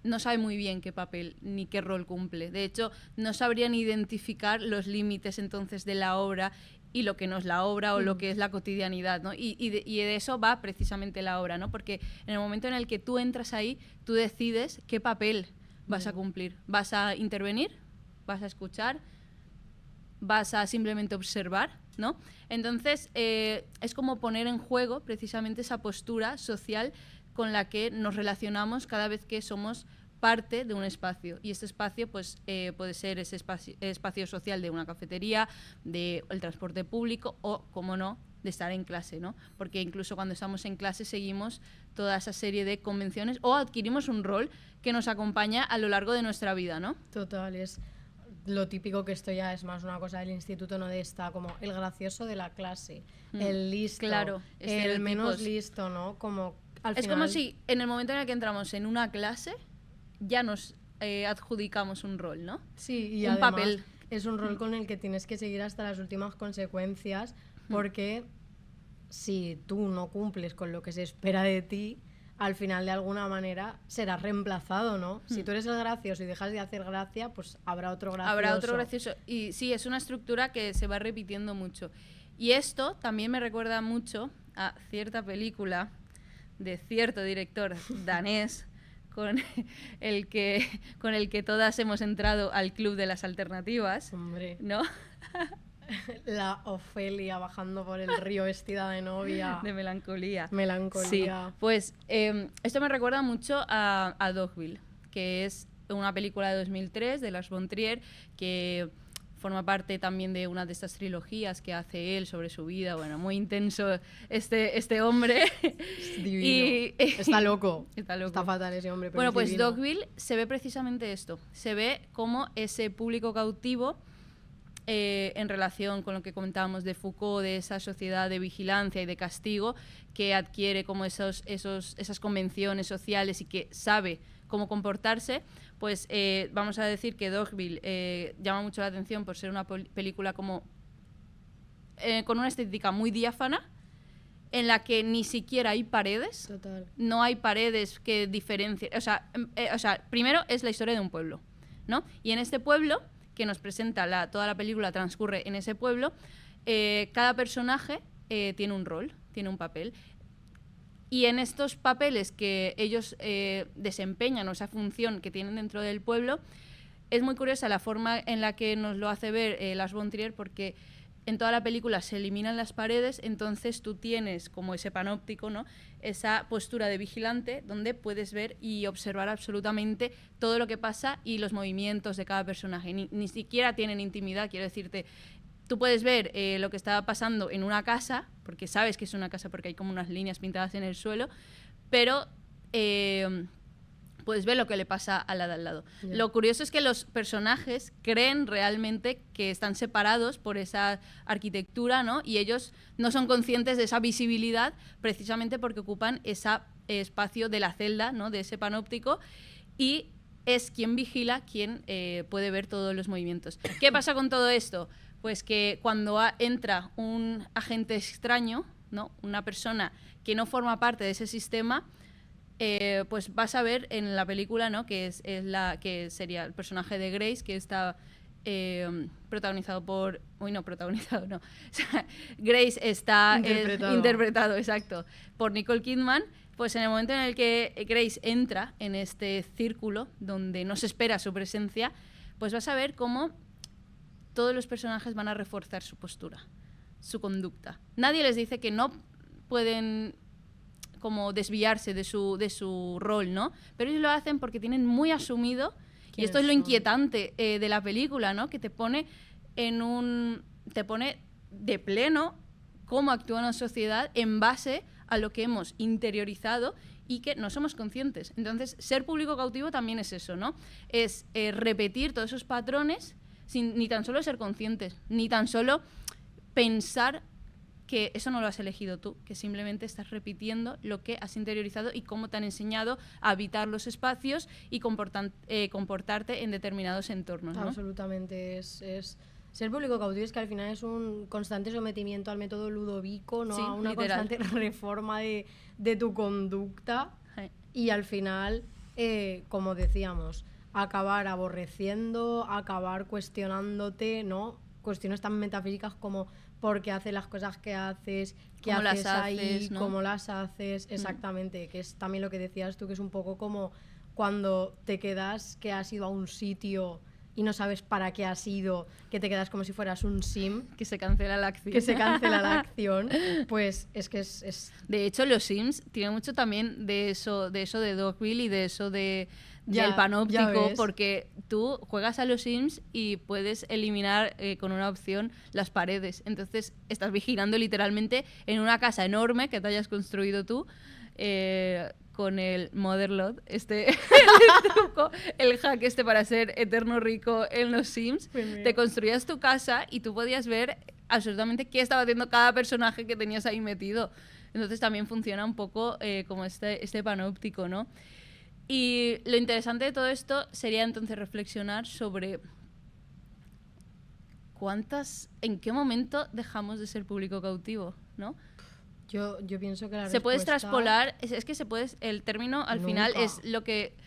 no sabe muy bien qué papel ni qué rol cumple. De hecho, no sabrían identificar los límites entonces de la obra y lo que no es la obra o lo que es la cotidianidad, ¿no? Y de eso va precisamente la obra, ¿no? Porque en el momento en el que tú entras ahí, tú decides qué papel vas a cumplir. ¿Vas a intervenir? ¿Vas a escuchar? ¿Vas a simplemente observar? ¿No? Entonces, es como poner en juego precisamente esa postura social con la que nos relacionamos cada vez que somos parte de un espacio. Y este espacio pues, puede ser ese espacio social de una cafetería, del transporte público o, como no, de estar en clase, ¿no? Porque incluso cuando estamos en clase seguimos toda esa serie de convenciones o adquirimos un rol que nos acompaña a lo largo de nuestra vida, ¿no? Total, es lo típico, que esto ya es más una cosa del instituto, no de esta, como el gracioso de la clase, el listo, claro, el menos listo, ¿no? Como al es final... como si en el momento en el que entramos en una clase ya nos adjudicamos un rol, ¿no? Sí, y un además papel. Es un rol con el que tienes que seguir hasta las últimas consecuencias, porque si tú no cumples con lo que se espera de ti, al final de alguna manera serás reemplazado, ¿no? Si tú eres el gracioso y dejas de hacer gracia, pues habrá otro gracioso. Habrá otro gracioso. Y sí, es una estructura que se va repitiendo mucho. Y esto también me recuerda mucho a cierta película de cierto director danés con el que todas hemos entrado al club de las alternativas. Hombre. ¿No? La Ofelia bajando por el río vestida de novia. De melancolía. Melancolía. Sí, pues esto me recuerda mucho a Dogville, que es una película de 2003 de Lars von Trier, que forma parte también de una de estas trilogías que hace él sobre su vida. Bueno, muy intenso este hombre. Es divino. Está loco. Está loco. Está fatal ese hombre, pero bueno, es pues divino. Dogville se ve precisamente esto. Se ve como ese público cautivo en relación con lo que comentábamos de Foucault, de esa sociedad de vigilancia y de castigo que adquiere como esas convenciones sociales y que sabe cómo comportarse, pues vamos a decir que Dogville llama mucho la atención por ser una película como con una estética muy diáfana, en la que ni siquiera hay paredes. Total. No hay paredes que diferencien. O sea, primero es la historia de un pueblo, ¿no? Y en este pueblo, que nos presenta toda la película transcurre en ese pueblo, cada personaje tiene un rol, tiene un papel. Y en estos papeles que ellos desempeñan, o esa función que tienen dentro del pueblo, es muy curiosa la forma en la que nos lo hace ver Lars von Trier, porque en toda la película se eliminan las paredes, entonces tú tienes como ese panóptico, ¿no? Esa postura de vigilante donde puedes ver y observar absolutamente todo lo que pasa y los movimientos de cada personaje. Ni siquiera tienen intimidad, quiero decirte. Tú puedes ver lo que está pasando en una casa, porque sabes que es una casa porque hay como unas líneas pintadas en el suelo, pero pues ve lo que le pasa a la de al lado. Ya. Lo curioso es que los personajes creen realmente que están separados por esa arquitectura, ¿no? Y ellos no son conscientes de esa visibilidad precisamente porque ocupan ese espacio de la celda, ¿no? De ese panóptico, y es quien vigila, quien puede ver todos los movimientos. ¿Qué pasa con todo esto? Pues que cuando entra un agente extraño, ¿no? Una persona que no forma parte de ese sistema, pues vas a ver en la película, ¿no? que sería el personaje de Grace, que está protagonizado por... Uy, no, protagonizado, no. O sea, Grace está interpretado, exacto, por Nicole Kidman. Pues en el momento en el que Grace entra en este círculo donde no se espera su presencia, pues vas a ver cómo todos los personajes van a reforzar su postura, su conducta. Nadie les dice que no pueden como desviarse de su rol, ¿no? Pero ellos lo hacen porque tienen muy asumido, y esto es lo inquietante de la película, ¿no? Que te pone de pleno cómo actúa una sociedad en base a lo que hemos interiorizado y que no somos conscientes. Entonces, ser público cautivo también es eso, ¿no? Es repetir todos esos patrones sin ni tan solo ser conscientes, ni tan solo pensar que eso no lo has elegido tú, que simplemente estás repitiendo lo que has interiorizado y cómo te han enseñado a habitar los espacios y comportarte en determinados entornos, ¿no? Absolutamente, es ser público cautivo, es que al final es un constante sometimiento al método Ludovico, ¿no? Sí, a una literal. constante reforma de tu conducta, y al final, como decíamos, acabar aborreciendo, acabar cuestionándote, ¿no? Cuestiones tan metafísicas como por qué haces las cosas que haces, qué cómo haces las ahí, haces, ¿no? cómo las haces, exactamente, que es también lo que decías tú, que es un poco como cuando te quedas que has ido a un sitio y no sabes para qué has ido, que te quedas como si fueras un sim, Que se cancela la acción. que se cancela la acción, pues es que es De hecho, los Sims tienen mucho también de eso de Dogville y de eso del Ya panóptico, ves. porque tú juegas a los Sims y puedes eliminar con una opción las paredes. Entonces, estás vigilando literalmente en una casa enorme que te hayas construido tú, con el Motherlode, el truco, el hack para ser eterno rico en los Sims. Pues Te construías tu casa y tú podías ver absolutamente qué estaba haciendo cada personaje que tenías ahí metido. Entonces también funciona un poco como este panóptico, ¿no? Y lo interesante de todo esto sería entonces reflexionar sobre en qué momento dejamos de ser público cautivo, ¿no? yo pienso que la Se puede respuesta... traspolar, es que se puede, el término al final Nunca. es lo que...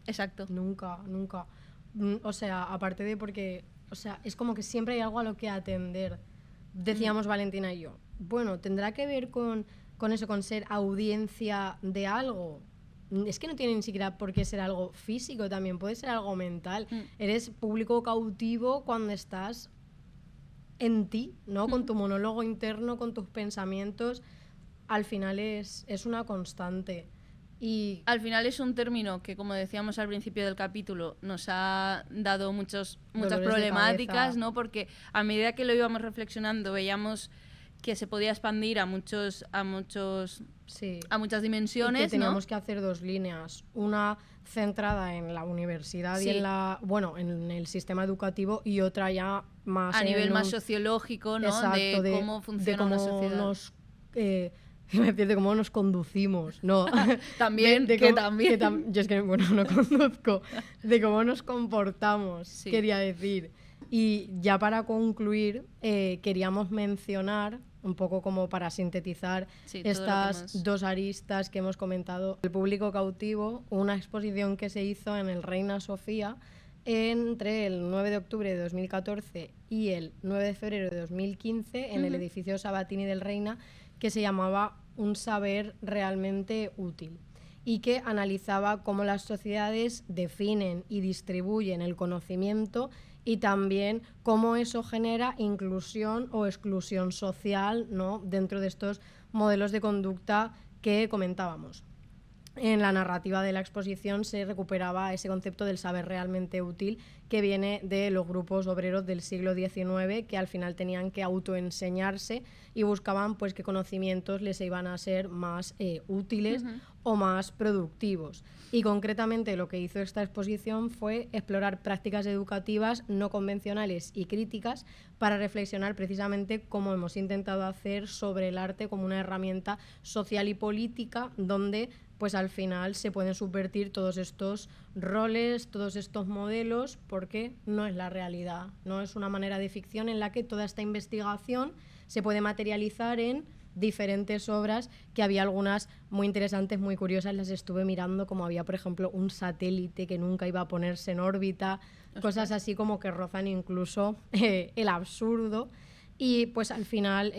Exacto. Nunca. O sea, aparte de porque, o sea, es como que siempre hay algo a lo que atender. Decíamos Valentina y yo. Bueno, ¿tendrá que ver con eso, con ser audiencia de algo? Es que no tiene ni siquiera por qué ser algo físico, también puede ser algo mental. Eres público cautivo cuando estás en ti, ¿no? Con tu monólogo interno, con tus pensamientos. Al final es una constante. Y Al final es un término que, como decíamos al principio del capítulo, nos ha dado muchas Dolores de problemáticas, cabeza. ¿no? Porque a medida que lo íbamos reflexionando veíamos que se podía expandir a muchas sí. dimensiones, Y que teníamos ¿no? que hacer dos líneas, una centrada en la universidad Sí. y en el sistema educativo, y otra ya más A en nivel más un- sociológico, ¿no? exacto, de cómo funciona cómo una sociedad. nos iba a decir de cómo nos conducimos, no. También, que también. Yo es que, bueno, no conduzco. De cómo nos comportamos, Sí. quería decir. Y ya para concluir, queríamos mencionar, un poco como para sintetizar Sí, todo lo que estas hemos- dos aristas que hemos comentado. El público cautivo, una exposición que se hizo en el Reina Sofía entre el 9 de octubre de 2014 y el 9 de febrero de 2015 en el edificio Sabatini del Reina, que se llamaba Un saber realmente útil, y que analizaba cómo las sociedades definen y distribuyen el conocimiento y también cómo eso genera inclusión o exclusión social, ¿no? Dentro de estos modelos de conducta que comentábamos. en la narrativa de la exposición se recuperaba ese concepto del saber realmente útil que viene de los grupos obreros del siglo XIX, que al final tenían que autoenseñarse y buscaban pues qué conocimientos les iban a ser más útiles o más productivos. Y concretamente lo que hizo esta exposición fue explorar prácticas educativas no convencionales y críticas para reflexionar precisamente como hemos intentado hacer sobre el arte como una herramienta social y política donde pues al final se pueden subvertir todos estos roles, todos estos modelos, porque no es la realidad, no es una manera de ficción en la que toda esta investigación se puede materializar en diferentes obras, que había algunas muy interesantes, muy curiosas, las estuve mirando, como había, por ejemplo, un satélite que nunca iba a ponerse en órbita, cosas así como que rozan incluso el absurdo, y pues al final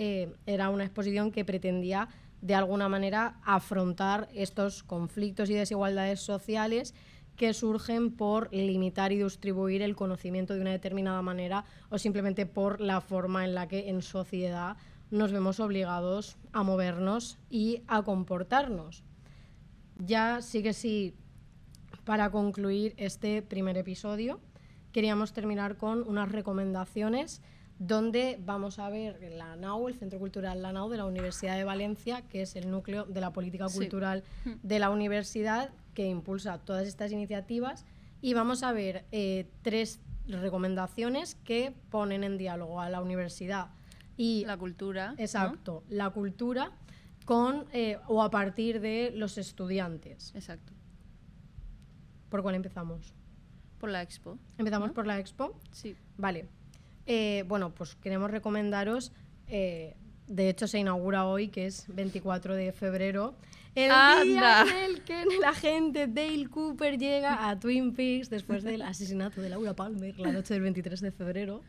era una exposición que pretendía de alguna manera afrontar estos conflictos y desigualdades sociales que surgen por limitar y distribuir el conocimiento de una determinada manera o simplemente por la forma en la que en sociedad nos vemos obligados a movernos y a comportarnos. Ya sí que sí, para concluir este primer episodio, queríamos terminar con unas recomendaciones donde vamos a ver la NAU, el Centro Cultural La Nau de la Universidad de Valencia, que es el núcleo de la política cultural de la universidad que impulsa todas estas iniciativas, y vamos a ver 3 recomendaciones que ponen en diálogo a la universidad y la cultura. Exacto, ¿no? La cultura con o a partir de los estudiantes. Exacto. ¿Por cuál empezamos? Por la expo. ¿Empezamos ¿no? por la expo? Sí. Vale. Bueno, pues queremos recomendaros, de hecho se inaugura hoy, que es 24 de febrero, el día en el que la agente Dale Cooper llega a Twin Peaks después del asesinato de Laura Palmer, la noche del 23 de febrero.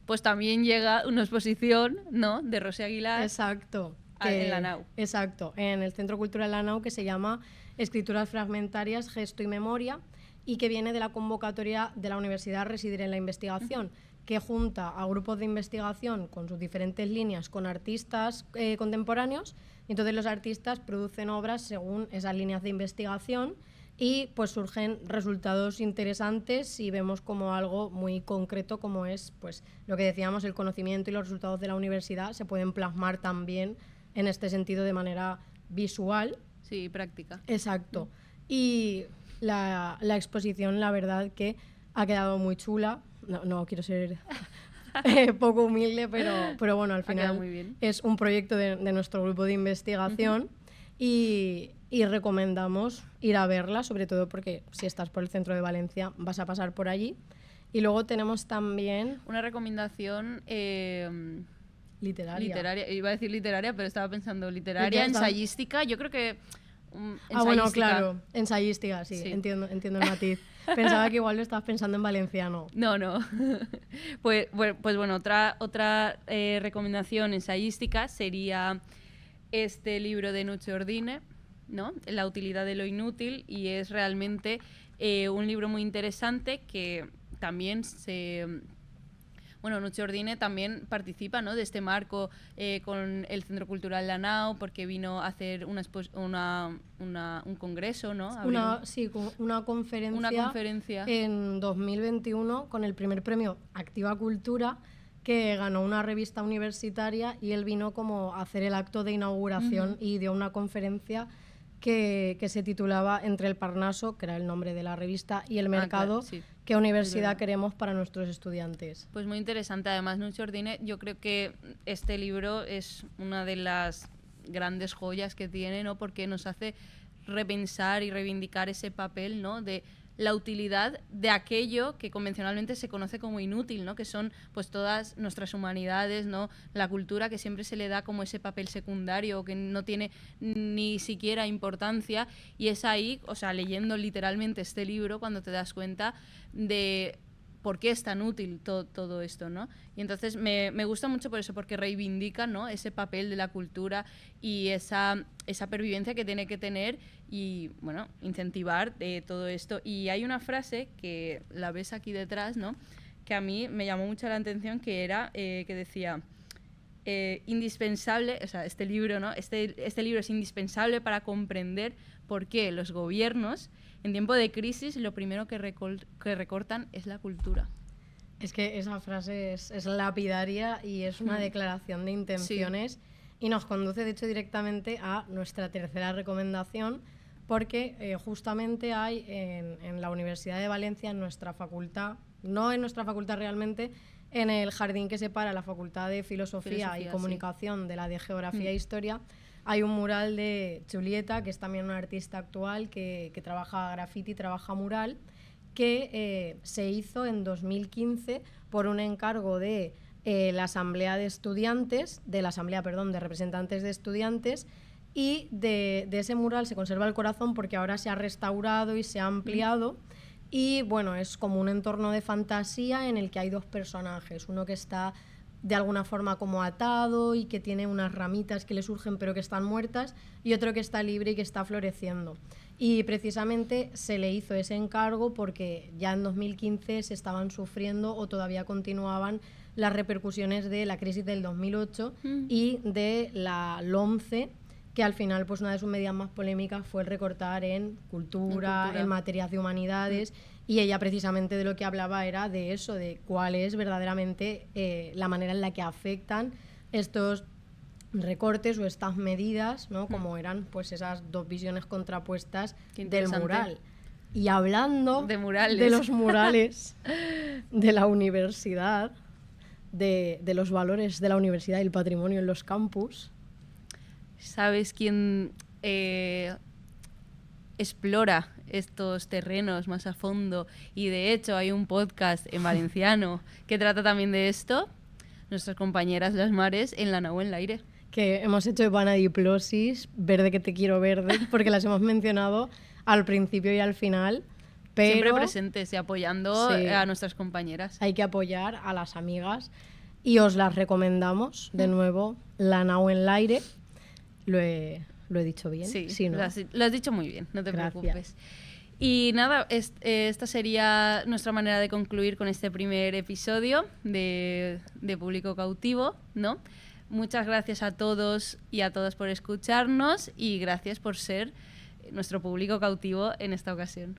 Pues también llega una exposición, ¿no?, de Rosy Aguilar. Exacto. En la NAU. Exacto, en el Centro Cultural La Nau, que se llama Escrituras Fragmentarias, Gesto y Memoria, y que viene de la convocatoria de la Universidad Residir en la Investigación, que junta a grupos de investigación con sus diferentes líneas con artistas contemporáneos, y entonces los artistas producen obras según esas líneas de investigación y pues surgen resultados interesantes y vemos como algo muy concreto como es pues lo que decíamos, el conocimiento y los resultados de la universidad se pueden plasmar también en este sentido de manera visual. Sí, práctica. Exacto. Y la exposición, la verdad que ha quedado muy chula. No quiero ser poco humilde, pero bueno, al final muy bien. Es un proyecto de nuestro grupo de investigación y recomendamos ir a verla, sobre todo porque si estás por el centro de Valencia vas a pasar por allí. Y luego tenemos también... una recomendación... literaria. Iba a decir literaria, pero estaba pensando literaria, ensayística. Yo creo que... bueno, claro, ensayística, sí, sí. Entiendo el matiz. Pensaba que igual lo estabas pensando en valenciano. No. Pues bueno, otra recomendación ensayística sería este libro de Nuche Ordine, ¿no?, La utilidad de lo inútil, y es realmente un libro muy interesante que también Nuche Ordine también participa, ¿no?, de este marco con el Centro Cultural La Nau, porque vino a hacer un congreso, ¿no? Una conferencia en 2021 con el primer premio Activa Cultura, que ganó una revista universitaria, y él vino como a hacer el acto de inauguración y dio una conferencia que se titulaba Entre el Parnaso, que era el nombre de la revista, y el mercado, claro, sí. ¿Qué universidad queremos para nuestros estudiantes? Pues muy interesante. Además, Nuche Ordine, yo creo que este libro es una de las grandes joyas que tiene, ¿no?, porque nos hace repensar y reivindicar ese papel, ¿no?, de la utilidad de aquello que convencionalmente se conoce como inútil, ¿no?, que son pues todas nuestras humanidades, ¿no?, la cultura, que siempre se le da como ese papel secundario que no tiene ni siquiera importancia, y es ahí, o sea, leyendo literalmente este libro, cuando te das cuenta de por qué es tan útil todo esto, ¿no? Y entonces me gusta mucho por eso, porque reivindica, ¿no?, ese papel de la cultura y esa pervivencia que tiene que tener y, bueno, incentivar todo esto. Y hay una frase que la ves aquí detrás, ¿no?, que a mí me llamó mucho la atención, que era que decía indispensable, o sea, este libro, ¿no? Este libro es indispensable para comprender por qué los gobiernos, en tiempo de crisis, lo primero que recortan es la cultura. Es que esa frase es lapidaria y es una declaración de intenciones y nos conduce, de hecho, directamente a nuestra tercera recomendación, porque justamente hay en la Universidad de Valencia, en nuestra facultad, no en nuestra facultad realmente, en el jardín que separa la Facultad de Filosofía y Comunicación de la de Geografía e Historia, hay un mural de Julieta, que es también una artista actual que trabaja graffiti, trabaja mural, que se hizo en 2015 por un encargo de la Asamblea de Estudiantes, de Representantes de Estudiantes, y de ese mural se conserva el corazón porque ahora se ha restaurado y se ha ampliado. Y bueno, es como un entorno de fantasía en el que hay dos personajes, uno que está de alguna forma como atado y que tiene unas ramitas que le surgen pero que están muertas, y otro que está libre y que está floreciendo. Y precisamente se le hizo ese encargo porque ya en 2015 se estaban sufriendo o todavía continuaban las repercusiones de la crisis del 2008 y de la LOMCE, que al final pues una de sus medidas más polémicas fue el recortar en cultura, en materias de humanidades, y ella precisamente de lo que hablaba era de eso, de cuál es verdaderamente la manera en la que afectan estos recortes o estas medidas, ¿no? Como eran pues esas dos visiones contrapuestas del mural. Y hablando de los murales de la universidad, de los valores de la universidad y el patrimonio en los campus, ¿sabes quién explora estos terrenos más a fondo? Y de hecho hay un podcast en valenciano que trata también de esto. Nuestras compañeras Las Mares en La Nau en L'aire. Que hemos hecho de Vanadiplosis, Verde que te quiero verde, porque las hemos mencionado al principio y al final. Pero siempre presentes y apoyando a nuestras compañeras. Hay que apoyar a las amigas y os las recomendamos. De nuevo, La Nau en L'aire. ¿Lo he dicho bien? Sí, ¿no? Lo has dicho muy bien, no te Gracias. preocupes. Y nada, esta sería nuestra manera de concluir con este primer episodio de Público Cautivo, ¿no? Muchas gracias a todos y a todas por escucharnos y gracias por ser nuestro público cautivo en esta ocasión.